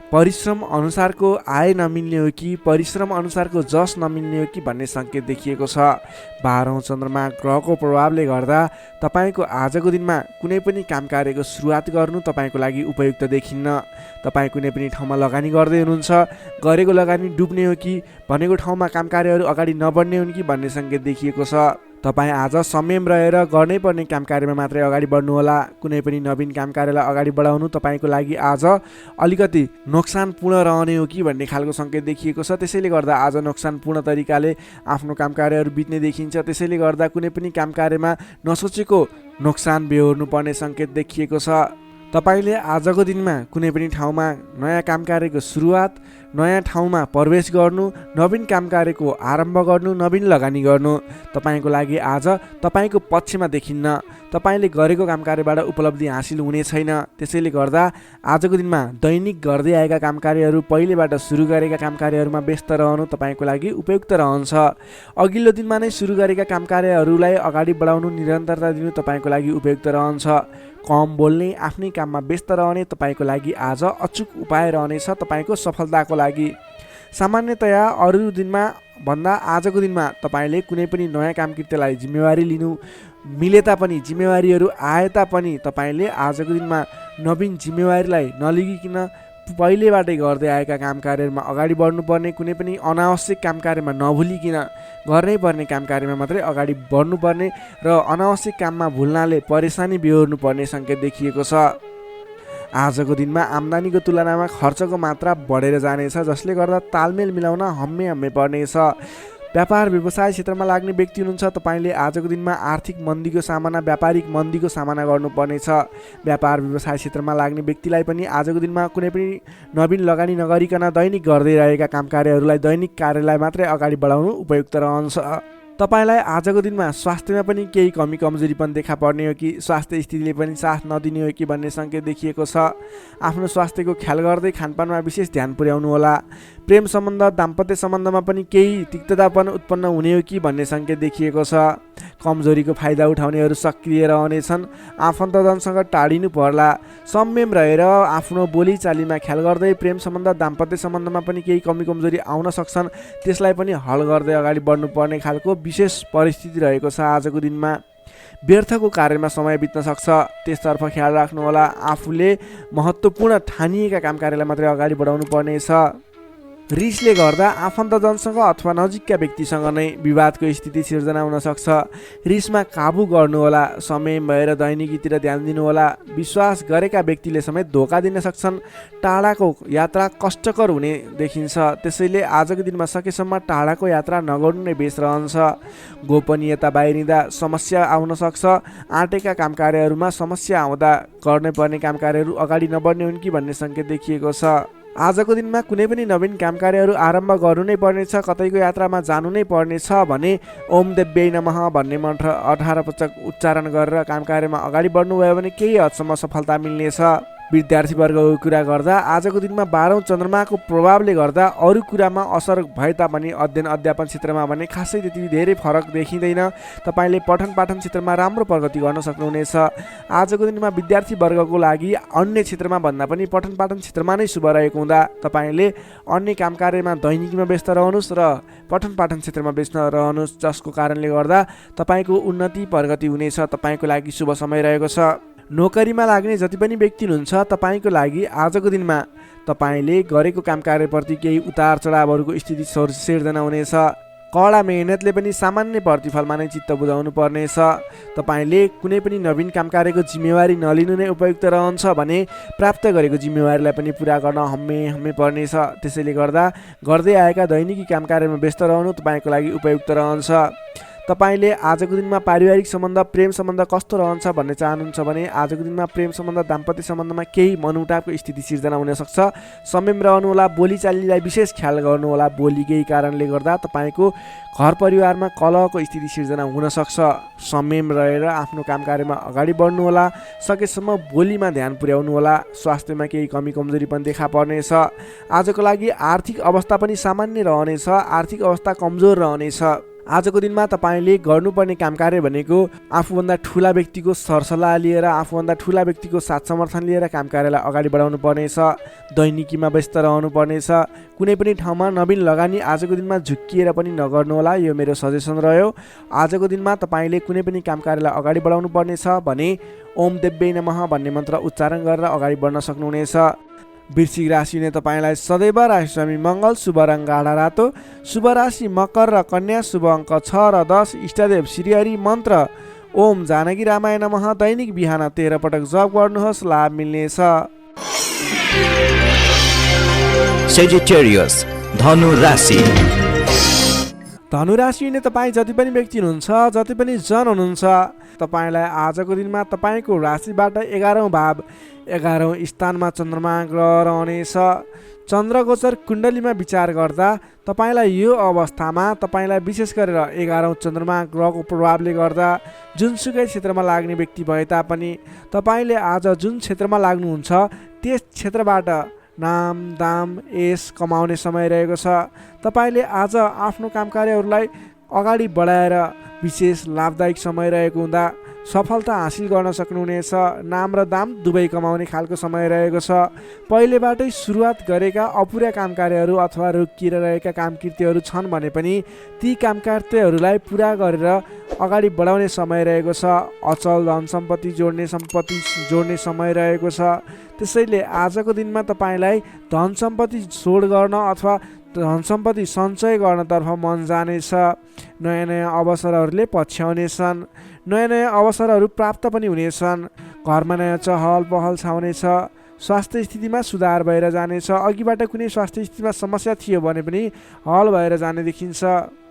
परिश्रम अनुसारको आय नमिल्ने हो कि परिश्रम अनुसारको जस नमिल्ने हो कि भन्ने सङ्केत देखिएको छ। 12औं चन्द्रमा ग्रहको प्रभावले गर्दा तपाईँको आजको दिनमा कुनै पनि काम कार्यको सुरुवात गर्नु तपाईँको लागि उपयुक्त देखिन्न। तपाईँ कुनै पनि ठाउँमा लगानी गर्दै हुनुहुन्छ, गरेको लगानी डुब्ने हो कि भनेको ठाउँमा काम कार्यहरू अगाडि नबढ्ने हुन् कि भन्ने सङ्केत देखिएको छ। तपाईँ आज संयम रहेर गर्नै पर्ने काम कार्यमा मात्रै अगाडि बढ्नुहोला। कुनै पनि नवीन काम कार्यलाई अगाडि बढाउनु तपाईँको लागि आज अलिकति नोक्सानपूर्ण रहने हो कि भन्ने खालको सङ्केत देखिएको छ। त्यसैले गर्दा आज नोक्सानपूर्ण तरिकाले आफ्नो काम कार्यहरू बित्ने देखिन्छ। त्यसैले गर्दा कुनै पनि काम कार्यमा नसोचेको नोक्सान बेहोर्नु पर्ने सङ्केत देखिएको छ। तपाईँले आजको दिनमा कुनै पनि ठाउँमा नयाँ काम कार्यको सुरुवात, नयाँ ठाउँमा प्रवेश गर्नु, नवीन काम कार्यको आरम्भ गर्नु, नवीन लगानी गर्नु तपाईँको लागि आज तपाईँको पक्षमा देखिन्न। तपाईँले गरेको काम कार्यबाट उपलब्धि हासिल हुने छैन। त्यसैले गर्दा आजको दिनमा दैनिक गर्दै आएका काम कार्यहरू, पहिलेबाट सुरु गरेका काम कार्यहरूमा व्यस्त रहनु तपाईँको लागि उपयुक्त रहन्छ। अघिल्लो दिनमा नै सुरु गरेका काम कार्यहरूलाई अगाडि बढाउनु, निरन्तरता दिनु तपाईँको लागि उपयुक्त रहन्छ। कम बोल्ने, आफ्नै काममा व्यस्त रहने तपाईँको लागि आज अचुक उपाय रहनेछ तपाईँको सफलताको लागि। सामान्यतया अरू दिनमा भन्दा आजको दिनमा तपाईँले कुनै पनि नयाँ काम कृत्यलाई जिम्मेवारी लिनु मिले तापनि, जिम्मेवारीहरू आए तापनि तपाईँले आजको दिनमा नवीन जिम्मेवारीलाई नलिगिकन पहिलेबाटै गर्दै आएका काम कार्यहरूमा अगाडि बढ्नुपर्ने, कुनै पनि अनावश्यक काम कार्यमा नभुलिकन गर्नै पर्ने काम कार्यमा मात्रै अगाडि बढ्नुपर्ने र अनावश्यक काममा भुल्नाले परेसानी बेहोर्नु पर्ने सङ्केत देखिएको छ। आजको दिनमा आम्दानीको तुलनामा खर्चको मात्रा बढेर जानेछ, जसले गर्दा तालमेल मिलाउन हम्मे पर्नेछ। व्यापार व्यवसाय क्षेत्रमा लाग्ने व्यक्ति हुनुहुन्छ, तपाईँले आजको दिनमा आर्थिक मन्दीको सामना, व्यापारिक मन्दीको सामना गर्नुपर्नेछ। व्यापार व्यवसाय क्षेत्रमा लाग्ने व्यक्तिलाई पनि आजको दिनमा कुनै पनि नवीन लगानी नगरिकन दैनिक गर्दै रहेका काम कार्यहरूलाई, दैनिक कार्यलाई मात्रै अगाडि बढाउनु उपयुक्त रहन्छ। तपाईँलाई आजको दिनमा स्वास्थ्यमा पनि केही कमी कमजोरी पनि देखा पर्ने हो कि स्वास्थ्य स्थितिले पनि साथ नदिने हो कि भन्ने सङ्केत देखिएको छ। आफ्नो स्वास्थ्यको ख्याल गर्दै खानपानमा विशेष ध्यान पुर्याउनु होला। प्रेम सम्बन्ध दाम्पत्य सम्बन्धमा पनि केही तिक्ततापन उत्पन्न हुने हो कि भन्ने सङ्केत देखिएको छ। कमजोरीको फाइदा उठाउनेहरू सक्रिय रहनेछन्। आफन्तजनसँग टाढिनु पर्ला। संयम रहेर आफ्नो बोलीचालीमा ख्याल गर्दै प्रेम सम्बन्ध दाम्पत्य सम्बन्धमा पनि केही कमी कमजोरी आउन सक्छन्, त्यसलाई पनि हल गर्दै अगाडि बढ्नुपर्ने खालको विशेष परिस्थिति रहेको छ। आजको दिनमा व्यर्थको कार्यमा समय बित्न सक्छ, त्यसतर्फ ख्याल राख्नुहोला। आफूले महत्त्वपूर्ण ठानिएका काम कार्यलाई मात्रै अगाडि बढाउनु पर्नेछ। रिसले गर्दा आफन्तजनसँग अथवा नजिकका व्यक्तिसँग नै विवादको स्थिति सिर्जना हुन सक्छ। रिसमा काबु गर्नुहोला। समय भएर दैनिकीतिर ध्यान दिनुहोला। विश्वास गरेका व्यक्तिले समेत धोका दिन सक्छन्। टाढाको यात्रा कष्टकर हुने देखिन्छ, त्यसैले आजको दिनमा सकेसम्म टाढाको यात्रा नगर्नु नै बेस रहन्छ। गोपनीयता बाहिरिँदा समस्या आउन सक्छ। आँटेका काम कार्यहरूमा समस्या आउँदा गर्नै पर्ने काम कार्यहरू अगाडि नबढ्ने हुन् कि भन्ने सङ्केत देखिएको छ। आजको दिनमा कुनै पनि नवीन काम कार्यहरू आरम्भ गर्नु नै पर्नेछ, कतैको यात्रामा जानु नै पर्नेछ भने ओम देव्यै नमः भन्ने मन्त्र 18 पटक उच्चारण गरेर काम कार्यमा अगाडि बढ्नुभयो भने केही हदसम्म सफलता मिल्नेछ। विद्यार्थीवर्गको कुरा गर्दा आजको दिनमा 12औं चन्द्रमाको प्रभावले गर्दा अरू कुरामा असर भए तापनि अध्ययन अध्यापन क्षेत्रमा भने खासै त्यति धेरै फरक देखिँदैन। तपाईँले पठन पाठन क्षेत्रमा राम्रो प्रगति गर्न सक्नुहुनेछ। आजको दिनमा विद्यार्थीवर्गको लागि अन्य क्षेत्रमा भन्दा पनि पठन पाठन क्षेत्रमा नै शुभ रहेको हुँदा तपाईँले अन्य काम कार्यमा दैनिकीमा व्यस्त रहनुहोस् र पठन पाठन क्षेत्रमा व्यस्त रहनुहोस्, जसको कारणले गर्दा तपाईँको उन्नति प्रगति हुनेछ। तपाईँको लागि शुभ समय रहेको छ। नोकरीमा लाग्ने जति पनि व्यक्ति हुनुहुन्छ तपाईँको लागि आजको दिनमा तपाईँले गरेको काम कार्यप्रति केही उतार चढावहरूको स्थिति सिर्जना हुनेछ। कडा मेहनतले पनि सामान्य प्रतिफलमा नै चित्त बुझाउनु पर्नेछ। तपाईँले कुनै पनि नवीन काम कार्यको जिम्मेवारी नलिनु नै उपयुक्त रहन्छ भने प्राप्त गरेको जिम्मेवारीलाई पनि पुरा गर्न हम्मे पर्नेछ। त्यसैले गर्दा गर्दै आएका दैनिकी काम कार्यमा व्यस्त रहनु तपाईँको लागि उपयुक्त रहन्छ। तपाईँले आजको दिनमा पारिवारिक सम्बन्ध प्रेम सम्बन्ध कस्तो रहन्छ भन्ने चाहनुहुन्छ भने आजको दिनमा प्रेम सम्बन्ध दाम्पत्य सम्बन्धमा केही मनमुटावको स्थिति सिर्जना हुनसक्छ। संयम रहनुहोला। बोलीचालीलाई विशेष ख्याल गर्नुहोला। बोलीकै कारणले गर्दा तपाईँको घर परिवारमा कलहको स्थिति सिर्जना हुनसक्छ। संयम रहेर आफ्नो काम कार्यमा अगाडि बढ्नुहोला। सकेसम्म बोलीमा ध्यान पुर्याउनुहोला। स्वास्थ्यमा केही कमी कमजोरी पनि देखा पर्नेछ। आजको लागि आर्थिक अवस्था पनि सामान्य रहनेछ। आर्थिक अवस्था कमजोर रहनेछ। आजको दिनमा तपाईँले गर्नुपर्ने काम कार्य भनेको आफूभन्दा ठुला व्यक्तिको सरसल्लाह लिएर आफूभन्दा ठुला व्यक्तिको साथ समर्थन लिएर काम कार्यलाई अगाडि बढाउनु पर्नेछ। दैनिकीमा व्यस्त रहनु पर्नेछ। कुनै पनि ठाउँमा नवीन लगानी आजको दिनमा झुक्किएर पनि नगर्नुहोला, यो मेरो सजेसन रह्यो। आजको दिनमा तपाईँले कुनै पनि काम कार्यलाई अगाडि बढाउनु पर्नेछ भने ओम देव्यै नमः भन्ने मन्त्र उच्चारण गरेर अगाडि बढ्न सक्नुहुनेछ। वृश्चिक राशिले तपाईँलाई सदैव राशिस्वामी मङ्गल, शुभ रङ गाढा रातो, शुभ राशि मकर र कन्या, शुभ अङ्क 6 र 10, इष्टदेव श्रीहरि, मन्त्र ओम जानकी रामाय नमः। दैनिक बिहान 13 पटक जप गर्नुहोस्, लाभ मिल्नेछ। सेजिटेरियस धनु राशि। धनु राशिले तपाईँ जति पनि व्यक्ति हुनुहुन्छ, जति पनि जन हुनुहुन्छ, तपाईँलाई आजको दिनमा तपाईँको राशिबाट 11औं भाव 11औं स्थानमा चन्द्रमा ग्रह रहनेछ। चन्द्रगोचर कुण्डलीमा विचार गर्दा तपाईँलाई यो अवस्थामा तपाईँलाई विशेष गरेर 11औं चन्द्रमा ग्रहको प्रभावले गर्दा जुनसुकै क्षेत्रमा लाग्ने व्यक्ति भए तापनि तपाईँले आज जुन क्षेत्रमा लाग्नुहुन्छ त्यस क्षेत्रबाट नाम दाम यश कमाउने समय रहेको छ। तपाईँले आज आफ्नो काम कार्यहरूलाई अगाडि बढाएर विशेष लाभदायक समय रहेको हुँदा सफलता हासिल गर्न सक्नुहुनेछ। नाम र दाम दुवै कमाउने खालको समय रहेको छ। पहिलेबाटै सुरुवात गरेका अपुरा काम कार्यहरू अथवा रोकिएर रहेका काम कृत्यहरू छन् भने पनि ती काम कार्यहरूलाई पुरा गरेर अगाडि बढाउने समय रहेको छ। अचल धन सम्पत्ति जोड्ने समय रहेको छ। त्यसैले आजको दिनमा तपाईँलाई धन सम्पत्ति जोड गर्न अथवा धन सम्पत्ति सञ्चय गर्नतर्फ मन जानेछ। नयाँ नयाँ अवसरहरूले पछ्याउनेछन्। नयाँ नयाँ अवसरहरू प्राप्त पनि हुनेछन्। घरमा नयाँ चहल पहल छाउनेछ। स्वास्थ्य स्थितिमा सुधार भएर जानेछ। अघिबाट कुनै स्वास्थ्य स्थितिमा समस्या थियो भने पनि हल भएर जाने देखिन्छ।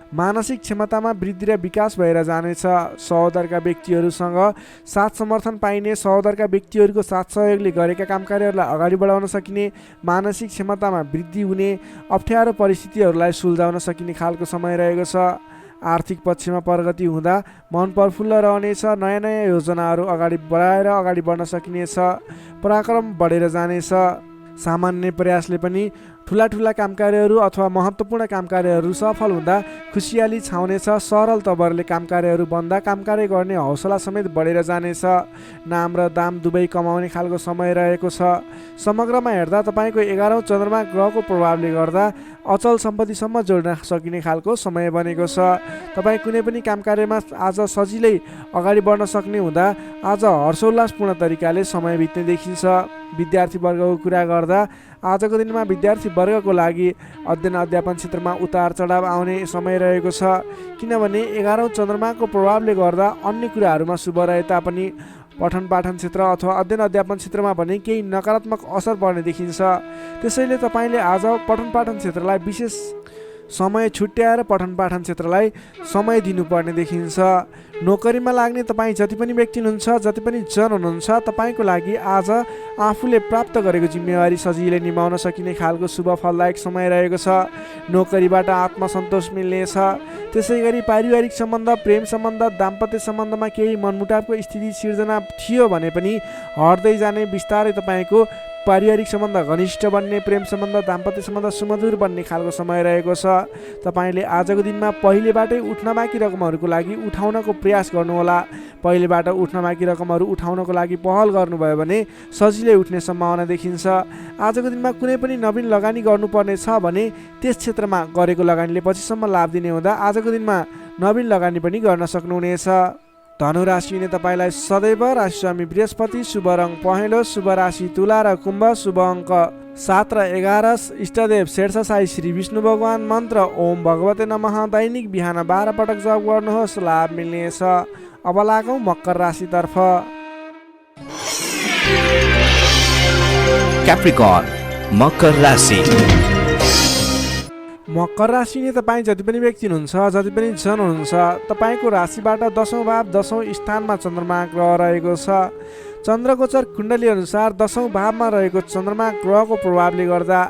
मानसिक क्षमतामा वृद्धि र विकास भएर जानेछ। सहोदरका व्यक्तिहरूसँग साथ समर्थन पाइने, सहोदरका व्यक्तिहरूको साथ सहयोगले गरेका काम कार्यहरूलाई अगाडि बढाउन सकिने, मानसिक क्षमतामा वृद्धि हुने, अप्ठ्यारो परिस्थितिहरूलाई सुल्झाउन सकिने खालको समय रहेको छ। आर्थिक पक्षमा प्रगति हुँदा मन प्रफुल्ल रहनेछ। नयाँ नयाँ योजनाहरू अगाडि बढाएर अगाडि बढ्न सकिनेछ। पराक्रम बढेर जानेछ। सामान्य प्रयासले पनि ठुला ठुला कामकार्यहरू अथवा महत्त्वपूर्ण कामकार्यहरू सफल हुँदा खुसियाली छाउनेछ। सरल तवरले कामकार्यहरू बन्दा कामकार्य गर्ने हौसला समेत बढेर जानेछ। नाम र दाम दुवै कमाउने खालको समय रहेको छ। समग्रमा हेर्दा तपाईँको 11औँ चन्द्रमा ग्रहको प्रभावले गर्दा अचल सम्पत्तिसम्म जोड्न सकिने खालको समय बनेको छ। तपाईँ कुनै पनि कामकार्यमा आज सजिलै अगाडि बढ्न सक्ने हुँदा आज हर्षोल्लासपूर्ण तरिकाले समय बित्ने देखिन्छ। विद्यार्थी वर्गको कुरा गर्दा आजको दिनमा विद्यार्थी वर्गको लागि अध्ययन अध्यापन क्षेत्रमा उतार चढाव आउने समय रहेको छ। किनभने 11औँ चन्द्रमाको प्रभावले गर्दा अन्य कुराहरूमा शुभ रहे तापनि पठन पाठन क्षेत्र अथवा अध्ययन अध्यापन क्षेत्रमा भने केही नकारात्मक असर पर्ने देखिन्छ। त्यसैले तपाईँले आज पठन पाठन क्षेत्रलाई विशेष समय छुट्याएर पठन पाठन क्षेत्रलाई समय दिनुपर्ने देखिन्छ। नोकरीमा लाग्ने तपाईँ जति पनि व्यक्ति हुनुहुन्छ, जति पनि जन हुनुहुन्छ, तपाईँको लागि आज आफूले प्राप्त गरेको जिम्मेवारी सजिलै निभाउन सकिने खालको शुभ फलदायक समय रहेको छ। नोकरीबाट आत्मसन्तोष मिल्नेछ। त्यसै गरी पारिवारिक सम्बन्ध, प्रेम सम्बन्ध, दाम्पत्य सम्बन्धमा केही मनमुटावको स्थिति सिर्जना थियो भने पनि हट्दै जाने, बिस्तारै तपाईँको पारिवारिक सम्बन्ध घनिष्ठ बन्ने, प्रेम सम्बन्ध, दाम्पत्य सम्बन्ध सुमधुर बन्ने खालको समय रहेको छ। तपाईँले आजको दिनमा पहिलेबाटै उठ्न बाँकी रकमहरूको लागि उठाउनको प्रयास गर्नुहोला। पहिलेबाट उठ्न बाँकी रकमहरू उठाउनको लागि पहल गर्नुभयो भने सजिलै उठ्ने सम्भावना देखिन्छ। आजको दिनमा कुनै पनि नवीन लगानी गर्नुपर्ने छ भने त्यस क्षेत्रमा गरेको लगानीले पछिसम्म लाभ दिने हुँदा आजको दिनमा नवीन लगानी पनि गर्न सक्नुहुनेछ। धनु राशिले तपाईँलाई सदैव राशिस्वामी बृहस्पति, शुभ रङ पहेँलो, शुभ राशि तुला र कुम्भ, शुभ अङ्क 7 र 11, इष्टदेव शेषशाही श्री विष्णु भगवान, मन्त्र ओम भगवते नमः। दैनिक बिहान 12 पटक जप गर्नुहोस्, लाभ मिल्नेछ। अब लागौँ मकर राशितर्फ। क्याप्रिकर्न मकर राशि। मकर राशिले तपाईँ जति पनि व्यक्ति हुनुहुन्छ, जति पनि जन हुनुहुन्छ, तपाईँको राशिबाट 10औँ भाव 10औँ स्थानमा चन्द्रमा ग्रह रहेको छ। चन्द्रगोचर कुण्डली अनुसार 10औँ भावमा रहेको चन्द्रमा ग्रहको प्रभावले गर्दा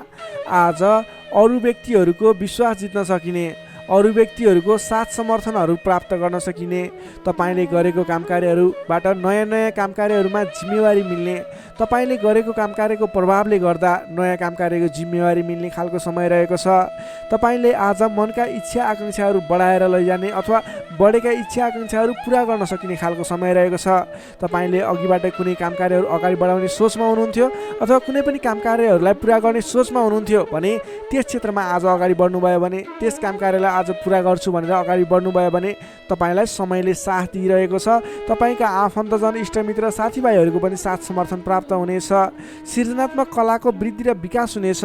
आज अरू व्यक्तिहरूको विश्वास जित्न सकिने, अरू व्यक्तिहरूको साथ समर्थनहरू प्राप्त गर्न सकिने, तपाईँले गरेको कामकार्यहरूबाट नयाँ नयाँ कामकार्यहरूमा जिम्मेवारी मिल्ने, तपाईँले गरेको कामकार्यको प्रभावले गर्दा नयाँ कामकार्यको जिम्मेवारी मिल्ने खालको समय रहेको छ। तपाईँले आज मनका इच्छा आकाङ्क्षाहरू बढाएर लैजाने अथवा बढेका इच्छा आकाङ्क्षाहरू पुरा गर्न सकिने खालको समय रहेको छ। तपाईँले अघिबाट कुनै कामकार्यहरू अगाडि बढाउने सोचमा हुनुहुन्थ्यो अथवा कुनै पनि कामकार्यहरूलाई पुरा गर्ने सोचमा हुनुहुन्थ्यो भने त्यस क्षेत्रमा आज अगाडि बढ्नुभयो भने, त्यस कामकार्यलाई आज पुरा गर्छु भनेर अगाडि बढ्नुभयो भने तपाईँलाई समयले साथ दिइरहेको छ। तपाईँका आफन्तजन, इष्टमित्र, साथीभाइहरूको पनि साथ समर्थन प्राप्त हुनेछ। सृजनात्मक कलाको वृद्धि र विकास हुनेछ,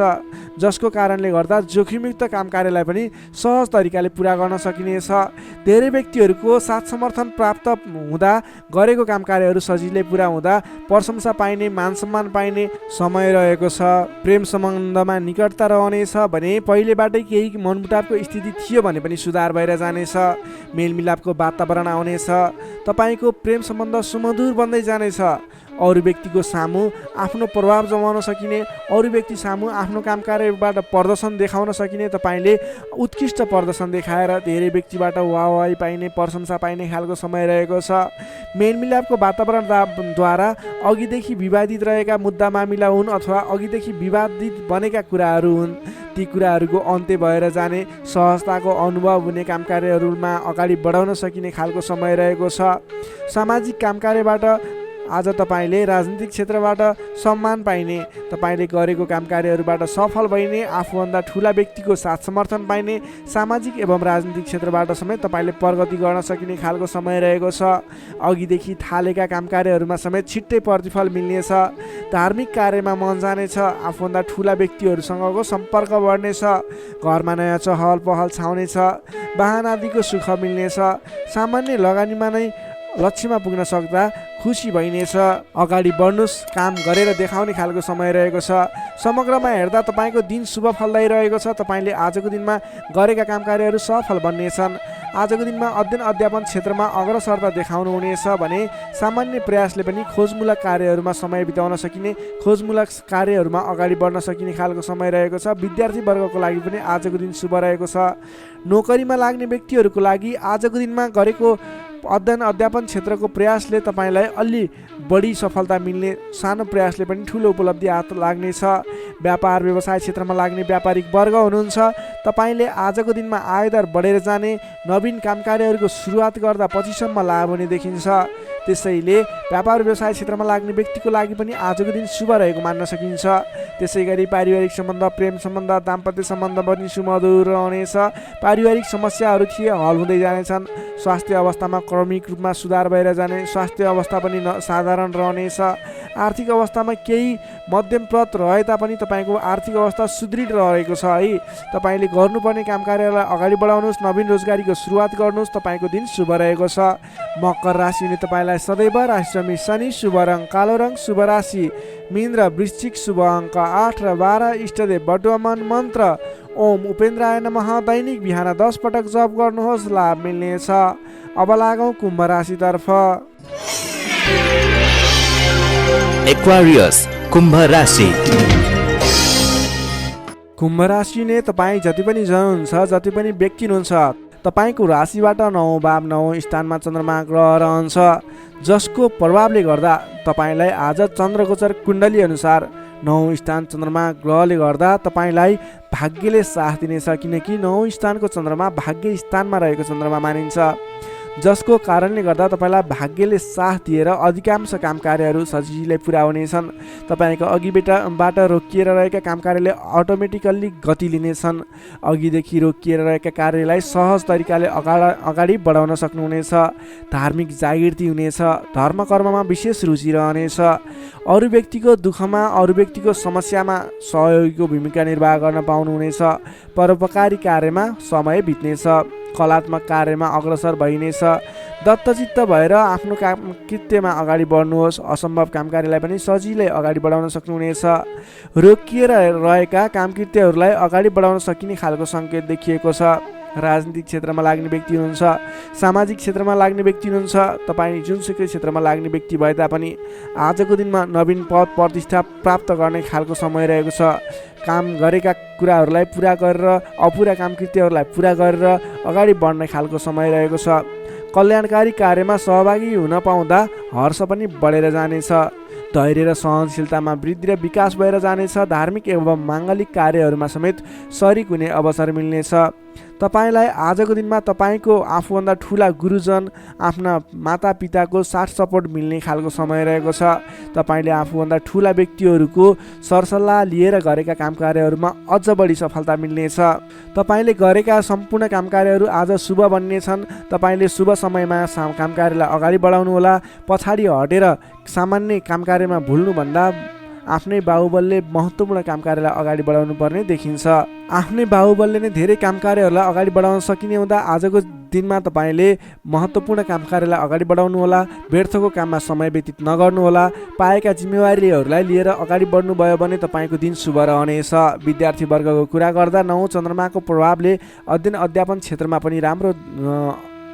जसको कारणले गर्दा जोखिमयुक्त कामकार्यलाई पनि सहज तरिकाले पुरा गर्न सकिनेछ। धेरै व्यक्तिहरूको साथ समर्थन प्राप्त हुँदा गरेको कामकार्यहरू सजिलै पुरा हुँदा प्रशंसा पाइने, मान सम्मान पाइने समय रहेको छ। प्रेम सम्बन्धमा निकटता रहनेछ भने पहिलेबाटै केही मनमुटावको स्थिति थियो भने पनि सुधार भएर जानेछ। मेलमिलापको वातावरण आउनेछ। तपाईँको प्रेम सम्बन्ध सुमधुर बन्दै जानेछ। अरू व्यक्तिको सामु आफ्नो प्रभाव जमाउन सकिने, अरू व्यक्ति सामु आफ्नो कामकार्यबाट प्रदर्शन देखाउन सकिने, तपाईँले उत्कृष्ट प्रदर्शन देखाएर धेरै व्यक्तिबाट वाहवाही पाइने, प्रशंसा पाइने खालको समय रहेको छ। मेलमिलापको वातावरणद्वारा अघिदेखि विवादित रहेका मुद्दा मामिला हुन् अथवा अघिदेखि विवादित बनेका कुराहरू हुन्, ती कुराहरूको अन्त्य भएर जाने, सहजताको अनुभव हुने, कामकार्यहरूमा अगाडि बढाउन सकिने खालको समय रहेको छ। सामाजिक कामकार्यबाट आज तपाईँले राजनीतिक क्षेत्रबाट सम्मान पाइने, तपाईँले गरेको कामकार्यहरूबाट सफल भइने, आफूभन्दा ठुला व्यक्तिको साथ समर्थन पाइने, सामाजिक एवं राजनीतिक क्षेत्रबाट समेत तपाईँले प्रगति गर्न सकिने खालको समय रहेको छ। अघिदेखि थालेका कामकार्यहरूमा समेत छिट्टै प्रतिफल मिल्नेछ। धार्मिक कार्यमा मन जानेछ। आफूभन्दा ठुला व्यक्तिहरूसँगको सम्पर्क बढ्नेछ। घरमा नयाँ चहल पहल छाउनेछ। वाहन आदिको सुख मिल्नेछ। सामान्य लगानीमा नै लक्ष्यमा पुग्न सक्दा खुसी भइनेछ। अगाडि बढ्नुहोस्, काम गरेर देखाउने खालको समय रहेको छ। समग्रमा हेर्दा तपाईँको दिन शुभ फलदायी रहेको छ। तपाईँले आजको दिनमा गरेका कामकार्यहरू सफल बन्नेछन्। आजको दिनमा अध्ययन अध्यापन क्षेत्रमा अग्रसरता देखाउनुहुनेछ भने सामान्य प्रयासले पनि खोजमूलक कार्यहरूमा समय बिताउन सकिने, खोजमूलक कार्यहरूमा अगाडि बढ्न सकिने खालको समय रहेको छ। विद्यार्थी वर्गको लागि पनि आजको दिन शुभ रहेको छ। नोकरीमा लाग्ने व्यक्तिहरूको लागि आजको दिनमा गरेको अध्ययन अध्यापन क्षेत्रको प्रयासले तपाईँलाई अलि बढी सफलता मिल्ने, सानो प्रयासले पनि ठुलो उपलब्धि हात लाग्नेछ। व्यापार व्यवसाय क्षेत्रमा लाग्ने व्यापारिक वर्ग हुनुहुन्छ, तपाईँले आजको दिनमा आयदर बढेर जाने, नवीन काम कार्यहरूको सुरुवात गर्दा पछिसम्म लाभ हुने देखिन्छ। त्यसैले व्यापार व्यवसाय क्षेत्रमा लाग्ने व्यक्तिको लागि पनि आजको दिन शुभ रहेको मान्न सकिन्छ। त्यसै गरी पारिवारिक सम्बन्ध, प्रेम सम्बन्ध, दाम्पत्य सम्बन्ध पनि सुमधुर रहनेछ। पारिवारिक समस्याहरू थिए हल हुँदै जानेछन्। स्वास्थ्य अवस्थामा क्रमिक रूपमा सुधार भएर जाने, स्वास्थ्य अवस्था पनि साधारण रहनेछ। आर्थिक अवस्थामा केही मध्यमप्रद रहे तापनि तपाईँको आर्थिक अवस्था सुदृढ रहेको छ है। तपाईँले गर्नुपर्ने काम कार्यलाई अगाडि बढाउनुहोस्, नवीन रोजगारीको सुरुवात गर्नुहोस्, तपाईँको दिन शुभ रहेको छ। मकर राशि हुने तपाईँलाई सदैव राशिश्रमी शनि, शुभ रङ कालो रङ, शुभ राशि मीन र वृश्चिक, शुभ अङ्क 8 र 12, इष्टदेव वर्तमान मन्त्र ओम उपेन्द्राय नमः। दैनिक बिहान 10 पटक जप गर्नुहोस्, लाभ मिल्नेछ। अब लागौँ कुम्भ राशितर्फ। एक्वारियस कुम्भ राशि। कुम्भ राशि ने तपाईँ जति पनि जन हुनुहुन्छ, जति पनि व्यक्ति हुनुहुन्छ, तपाईँको राशिबाट 9 भाव 9 स्थानमा चन्द्रमा ग्रह रहन्छ, जसको प्रभावले गर्दा तपाईँलाई आज चन्द्रगोचर कुण्डली अनुसार 9 स्थान चन्द्रमा ग्रहले गर्दा तपाईँलाई भाग्यले साथ दिनेछ। किनकि 9 स्थानको चन्द्रमा भाग्य स्थानमा रहेको चन्द्रमा मानिन्छ, जसको कारणले गर्दा तपाईँलाई भाग्यले साथ दिएर अधिकांश काम कार्यहरू सजिलै पुरा हुनेछन्। तपाईँको अघिबाट रोकिएर रहेका काम कार्यले अटोमेटिकल्ली गति लिनेछन्। अघिदेखि रोकिएर रहेका कार्यलाई सहज तरिकाले अगाडि बढाउन सक्नुहुनेछ। धार्मिक जागृति हुनेछ। धर्म कर्ममा विशेष रुचि रहनेछ। अरू व्यक्तिको दुःखमा, अरू व्यक्तिको समस्यामा सहयोगीको भूमिका निर्वाह गर्न पाउनुहुनेछ। परोपकारी कार्यमा समय बित्नेछ। कलात्मक कार्यमा अग्रसर भइनेछ। दत्तचित्त भएर आफ्नो काम कृत्यमा अगाडि बढ्नुहोस्। असम्भव काम कार्यलाई पनि सजिलै अगाडि बढाउन सक्नुहुनेछ। रोकिएर रहेका काम कृत्यहरूलाई अगाडि बढाउन सकिने खालको सङ्केत देखिएको छ। राजनीतिक क्षेत्रमा लाग्ने व्यक्ति हुनुहुन्छ, सामाजिक क्षेत्रमा लाग्ने व्यक्ति हुनुहुन्छ, तपाईँ जुनसुकै क्षेत्रमा लाग्ने व्यक्ति भए तापनि आजको दिनमा नवीन पद प्रतिष्ठा प्राप्त गर्ने खालको समय रहेको छ। काम गरेका कुराहरूलाई पुरा गरेर, अपुरा काम कृत्यहरूलाई पुरा गरेर अगाडि बढ्ने खालको समय रहेको छ। कल्याणकारी कार्यमा सहभागी हुन पाउँदा हर्ष पनि बढेर जानेछ। धैर्य र सहनशीलतामा वृद्धि र विकास भएर जानेछ। धार्मिक एवं माङ्गलिक कार्यहरूमा समेत शरिक हुने अवसर मिल्नेछ। तपाईँलाई आजको दिनमा तपाईँको आफूभन्दा ठुला गुरुजन, आफ्ना मातापिताको साथ सपोर्ट मिल्ने खालको समय रहेको छ। तपाईँले आफूभन्दा ठुला व्यक्तिहरूको सरसल्लाह लिएर गरेका काम कार्यहरूमा अझ बढी सफलता मिल्नेछ। तपाईँले गरेका सम्पूर्ण काम कार्यहरू आज शुभ बन्नेछन्। तपाईँले शुभ समयमा काम कार्यलाई अगाडि बढाउनुहोला। पछाडि हटेर सामान्य काम कार्यमा भुल्नुभन्दा आफ्नै बाहुबलले महत्त्वपूर्ण काम कार्यलाई अगाडि बढाउनु पर्ने देखिन्छ। आफ्नै बाहुबलले नै धेरै काम कार्यहरूलाई अगाडि बढाउन सकिने हुँदा आजको दिनमा तपाईँले महत्त्वपूर्ण काम कार्यलाई अगाडि बढाउनुहोला। व्यर्थको काममा समय व्यतीत नगर्नुहोला। पाएका जिम्मेवारीहरूलाई लिएर अगाडि बढ्नुभयो भने तपाईँको दिन शुभ रहनेछ। विद्यार्थी वर्गको कुरा गर्दा 9 चन्द्रमाको प्रभावले अध्ययन अध्यापन क्षेत्रमा पनि राम्रो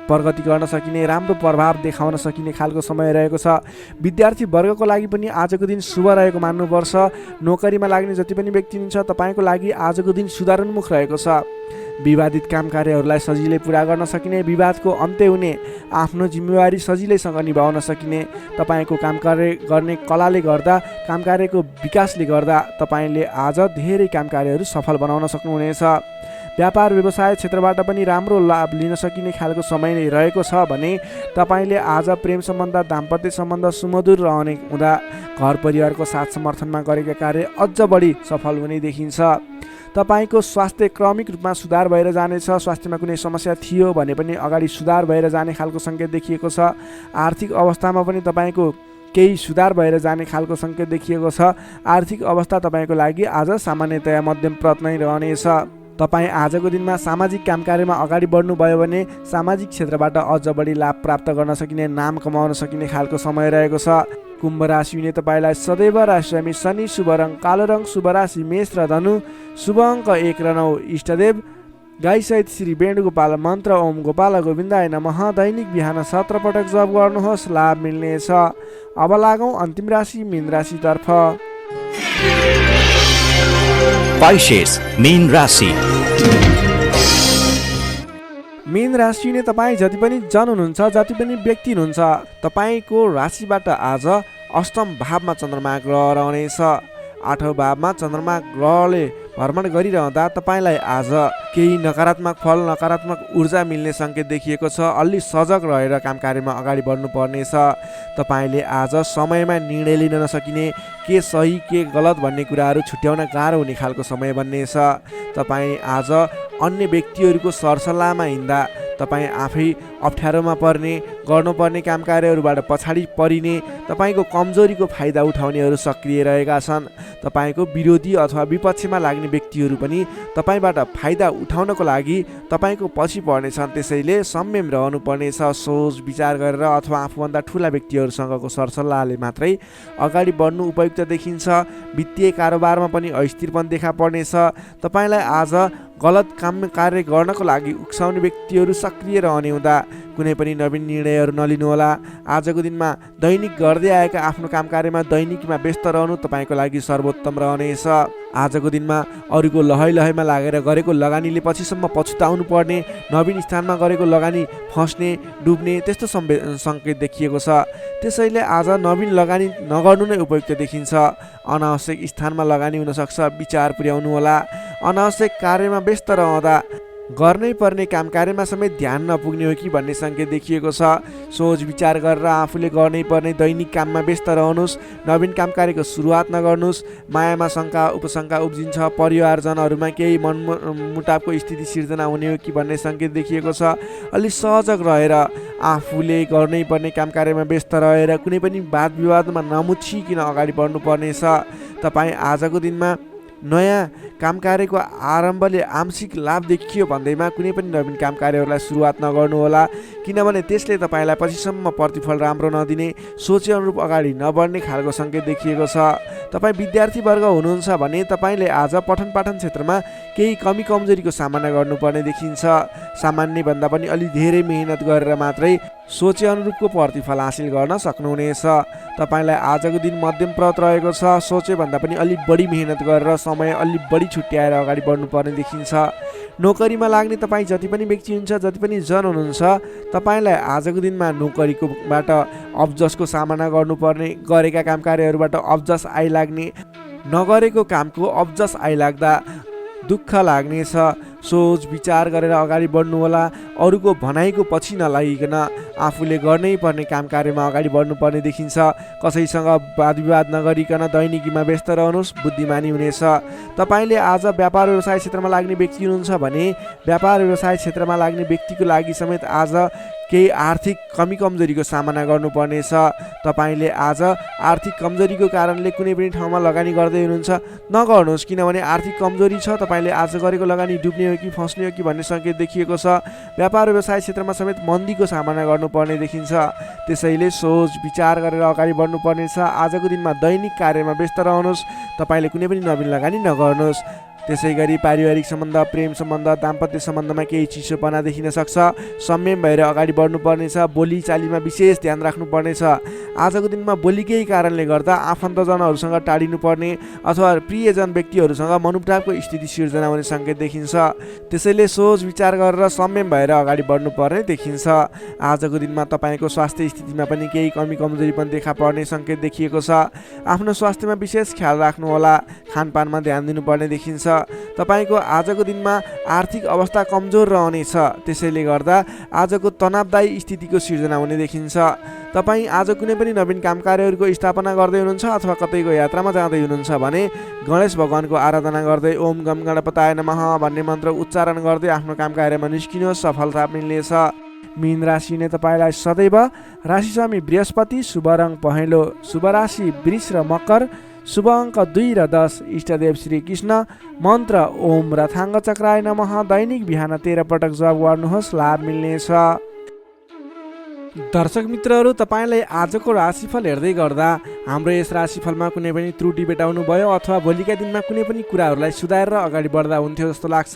प्रगति गर्न सकिने, राम्रो प्रभाव देखाउन सकिने खालको समय रहेको छ। विद्यार्थी वर्गको लागि पनि आजको दिन शुभ रहेको मान्नुपर्छ। नोकरीमा लाग्ने जति पनि व्यक्ति हुनुहुन्छ, तपाईँको लागि आजको दिन सुधारोन्मुख रहेको छ। विवादित काम कार्यहरूलाई सजिलै पुरा गर्न सकिने, विवादको अन्त्य हुने, आफ्नो जिम्मेवारी सजिलैसँग निभाउन सकिने, तपाईँको काम कार्य गर्ने कलाले गर्दा, काम कार्यको विकासले गर्दा तपाईँले आज धेरै काम कार्यहरू सफल बनाउन सक्नुहुनेछ। व्यापार व्यवसाय क्षेत्रबाट पनि राम्रो लाभ लिन सकिने खालको समय नै रहेको छ भने तपाईँले आज प्रेम सम्बन्ध, दाम्पत्य सम्बन्ध सुमधुर रहने हुँदा घर परिवारको साथ समर्थनमा गरेका कार्य अझ बढी सफल हुने देखिन्छ। तपाईँको स्वास्थ्य क्रमिक रूपमा सुधार भएर जानेछ। स्वास्थ्यमा कुनै समस्या थियो भने पनि अगाडि सुधार भएर जाने खालको सङ्केत देखिएको छ। आर्थिक अवस्थामा पनि तपाईँको केही सुधार भएर जाने खालको सङ्केत देखिएको छ। आर्थिक अवस्था तपाईँको लागि आज सामान्यतया मध्यमप्रद नै रहनेछ। तपाईँ आजको दिनमा सामाजिक काम कार्यमा अगाडि बढ्नुभयो भने सामाजिक क्षेत्रबाट अझ बढी लाभ प्राप्त गर्न सकिने, नाम कमाउन सकिने खालको समय रहेको छ। कुम्भ राशि हुने तपाईँलाई सदैव राशिश्रमी शनि, शुभ रङ कालो रङ, शुभ राशि मेष र धनु, शुभ अङ्क 1 र 9, इष्टदेव गाईसहित श्री वेणुगोपाल मन्त्र ओम गोपाल गोविन्दाय नमः दैनिक बिहान 17 पटक जप गर्नुहोस्, लाभ मिल्नेछ। अब लागौँ अन्तिम राशि मीन राशितर्फ। Pisces, मीन राशि। मीन राशि नै तपाईँ जति पनि जन हुनुहुन्छ, जति पनि व्यक्ति हुनुहुन्छ, तपाईँको राशिबाट आज अष्टम भावमा चन्द्रमा ग्रह रहनेछ। 8औं भावमा चन्द्रमा ग्रहले भ्रमण गरिरहँदा तपाईँलाई आज केही नकारात्मक फल, नकारात्मक ऊर्जा मिल्ने सङ्केत देखिएको छ। अलि सजग रहेर काम कार्यमा अगाडि बढ्नु पर्नेछ। तपाईँले आज समयमा निर्णय लिन नसकिने, के सही के गलत भन्ने कुराहरू छुट्याउन गाह्रो हुने खालको समय बन्नेछ। तपाईँ आज अन्य व्यक्तिहरूको सरसल्लाहमा हिँड्दा तपाईँ आफै अप्ठ्यारोमा पर्ने, गर्नुपर्ने काम कार्यहरूबाट पछाडि परिने, तपाईँको कमजोरीको फाइदा उठाउनेहरू सक्रिय रहेका छन्। तपाईँको विरोधी अथवा विपक्षमा लाग्ने व्यक्तिहरू पनि तपाईँबाट फाइदा उठाउनको लागि तपाईँको पछि पर्नेछन्। त्यसैले संयम रहनुपर्नेछ। सोच विचार गरेर अथवा आफूभन्दा ठुला व्यक्तिहरूसँगको सरसल्लाहले मात्रै अगाडि बढ्नु उपयुक्त देखिन्छ। वित्तीय कारोबारमा पनि अस्थिरपन देखा पर्नेछ। तपाईँलाई आज गलत काम कार्य गर्नको लागि उक्साउने व्यक्तिहरू सक्रिय रहने हुँदा कुनै पनि नवीन निर्णयहरू नलिनुहोला। आजको दिनमा दैनिक गर्दै आएका आफ्नो काम कार्यमा दैनिकीमा व्यस्त रहनु तपाईँको लागि सर्वोत्तम रहनेछ। आजको दिनमा अरूको लहैमा लागेर गरेको लगानीले पछिसम्म पछुताउनु पर्ने, नवीन स्थानमा गरेको लगानी फस्ने, डुब्ने त्यस्तो सङ्केत देखिएको छ। त्यसैले आज नवीन लगानी नगर्नु नै उपयुक्त देखिन्छ। अनावश्यक स्थानमा लगानी हुनसक्छ, विचार पुर्याउनु होला। अनावश्यक कार्यमा व्यस्त रहँदा गर्नै पर्ने काम कार्यमा समेत ध्यान नपुग्ने हो कि भन्ने सङ्केत देखिएको छ। सोच विचार गरेर आफूले गर्नै पर्ने दैनिक काममा व्यस्त रहनुहोस्। नवीन काम कार्यको सुरुवात नगर्नुहोस्। मायामा शङ्का उपशङ्का उब्जिन्छ। परिवारजनहरूमा केही मनमुटावको स्थिति सिर्जना हुने हो कि भन्ने सङ्केत देखिएको छ। अलि सहजग रहेर आफूले गर्नै पर्ने काम कार्यमा व्यस्त रहेर कुनै पनि वाद विवादमा नमुछिकन अगाडि बढ्नु पर्नेछ। तपाईँ आजको दिनमा नयाँ काम कार्यको आरम्भले आंशिक लाभ देखियो भन्दैमा कुनै पनि नवीन काम कार्यहरूलाई सुरुवात नगर्नुहोला, किनभने त्यसले तपाईँलाई पछिसम्म प्रतिफल राम्रो नदिने, सोचे अनुरूप अगाडि नबढ्ने खालको सङ्केत देखिएको छ। तपाईँ विद्यार्थीवर्ग हुनुहुन्छ भने तपाईँले आज पठन पाठन क्षेत्रमा केही कमी कमजोरीको सामना गर्नुपर्ने देखिन्छ। सामान्यभन्दा पनि अलि धेरै मेहनत गरेर मात्रै सोचे अनुरूपको प्रतिफल हासिल गर्न सक्नुहुनेछ। तपाईँलाई आजको दिन मध्यमप्रद रहेको छ। सोचेभन्दा पनि अलि बढी मेहनत गरेर समय अलि बढी छुट्याएर अगाडि बढ्नुपर्ने देखिन्छ। नोकरीमा लाग्ने तपाईँ जति पनि व्यक्ति हुनुहुन्छ, जति पनि जन हुनुहुन्छ, तपाईँलाई आजको दिनमा नोकरीकोबाट अब्जसको सामना गर्नुपर्ने, गरेका काम कार्यहरूबाट अब्जस आइलाग्ने, नगरेको कामको अब्जस आइलाग्दा दुःख लाग्नेछ। सोच विचार गरेर अगाडि बढ्नु होला। अरूको भनाइको पछि नलागिकन आफूले गर्नै पर्ने काम कार्यमा अगाडि बढ्नुपर्ने देखिन्छ। कसैसँग वाद विवाद नगरिकन दैनिकीमा व्यस्त रहनुहोस्, बुद्धिमानी हुनेछ। तपाईँले आज व्यापार व्यवसाय क्षेत्रमा लाग्ने व्यक्ति हुनुहुन्छ भने व्यापार व्यवसाय क्षेत्रमा लाग्ने व्यक्तिको लागि समेत आज केही आर्थिक कमी कमजोरीको सामना गर्नुपर्नेछ। तपाईँले आज आर्थिक कमजोरीको कारणले कुनै पनि ठाउँमा लगानी गर्दै हुनुहुन्छ, नगर्नुहोस्, किनभने आर्थिक कमजोरी छ। तपाईँले आज गरेको लगानी डुब्ने हो कि फस्ने हो कि भन्ने सङ्केत देखिएको छ। व्यापार व्यवसाय क्षेत्रमा समेत मन्दीको सामना गर्नुपर्ने देखिन्छ। त्यसैले सोच विचार गरेर अगाडि बढ्नुपर्नेछ। आजको दिनमा दैनिक कार्यमा व्यस्त रहनुहोस्। तपाईँले कुनै पनि नवीन लगानी नगर्नुहोस्। त्यसै गरी पारिवारिक सम्बन्ध, प्रेम सम्बन्ध, दाम्पत्य सम्बन्धमा केही चिसोपना देखिन सक्छ। संयम भएर अगाडि बढ्नुपर्नेछ। बोलीचालीमा विशेष ध्यान राख्नुपर्नेछ। आजको दिनमा बोलीकै कारणले गर्दा आफन्तजनहरूसँग टाढिनुपर्ने अथवा प्रियजन व्यक्तिहरूसँग मनमुटावको स्थिति सिर्जना हुने सङ्केत देखिन्छ। त्यसैले सोच विचार गरेर संयम भएर अगाडि बढ्नुपर्ने देखिन्छ। आजको दिनमा तपाईँको स्वास्थ्य स्थितिमा पनि केही कमी कमजोरी पनि देखा पर्ने सङ्केत देखिएको छ। आफ्नो स्वास्थ्यमा विशेष ख्याल राख्नुहोला। खानपानमा ध्यान दिनुपर्ने देखिन्छ। तपाईँको आजको दिनमा आर्थिक अवस्था कमजोर रहनेछ। त्यसैले गर्दा आजको तनावदायी स्थितिको सिर्जना हुने देखिन्छ। तपाईँ आज कुनै पनि नवीन काम कार्यहरूको स्थापना गर्दै हुनुहुन्छ अथवा कतैको यात्रामा जाँदै हुनुहुन्छ भने गणेश भगवानको आराधना गर्दै ओम गम गणपताय नमः भन्ने मन्त्र उच्चारण गर्दै आफ्नो काम कार्यमा निस्किनुहोस्, सफलता मिल्नेछ। मीन राशि नै तपाईँलाई सदैव राशिस्वामी बृहस्पति, शुभ रङ पहेँलो, शुभ राशि वृष र मकर, शुभ अङ्क 2 र 10, इष्टदेव श्री कृष्ण, मन्त्र ओम रथाङ्ग चक्राय नमः। दैनिक बिहान 13 पटक जप गर्नुहोस्, लाभ मिल्नेछ। दर्शक मित्रहरू, तपाईँलाई आजको राशिफल हेर्दै गर्दा हाम्रो यस राशिफलमा कुनै पनि त्रुटि भेटाउनु भयो अथवा भोलिका दिनमा कुनै पनि कुराहरूलाई सुधारेर अगाडि बढ्दा हुन्थ्यो जस्तो लाग्छ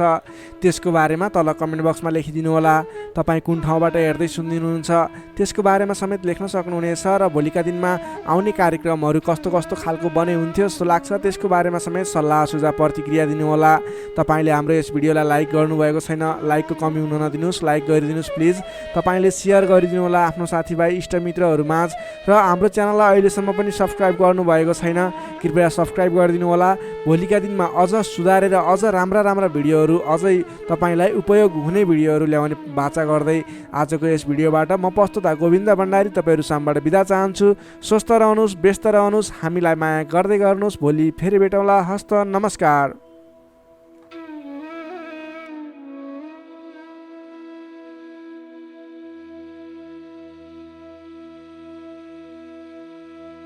त्यसको बारेमा तल कमेन्ट बक्समा लेखिदिनु होला। तपाईँ कुन ठाउँबाट हेर्दै सुनिदिनुहुन्छ त्यसको बारेमा समेत लेख्न सक्नुहुनेछ र भोलिका दिनमा आउने कार्यक्रमहरू कस्तो कस्तो खालको बने हुन्थ्यो जस्तो लाग्छ त्यसको बारेमा समेत सल्लाह सुझाव प्रतिक्रिया दिनुहोला। तपाईँले हाम्रो यस भिडियोलाई लाइक गर्नुभएको छैन, लाइकको कमी हुन नदिनुहोस्, लाइक गरिदिनुहोस् प्लिज। तपाईँले सेयर गरिदिनु होला आफ्नो साथीभाइ इष्टमित्रहरूमाझ र हाम्रो च्यानललाई अहिलेसम्म पनि सब्सक्राइब गर्नुभएको छैन कृपया सब्सक्राइब गरिदिनु होला। भोलिका दिनमा अझ सुधारेर अझ राम्रा राम्रा भिडियोहरू अझै तपाईँलाई उपयोग हुने भिडियोहरू ल्याउने बाचा गर्दै आजको यस भिडियोबाट म प्रस्तुता गोविन्द भण्डारी तपाईँहरू सामबाट बिदा चाहन्छु। स्वस्थ रहनुहोस्, व्यस्त रहनुहोस्, हामीलाई माया गर्दै गर्नुहोस्। भोलि फेरि भेटौँला। हस्त नमस्कार।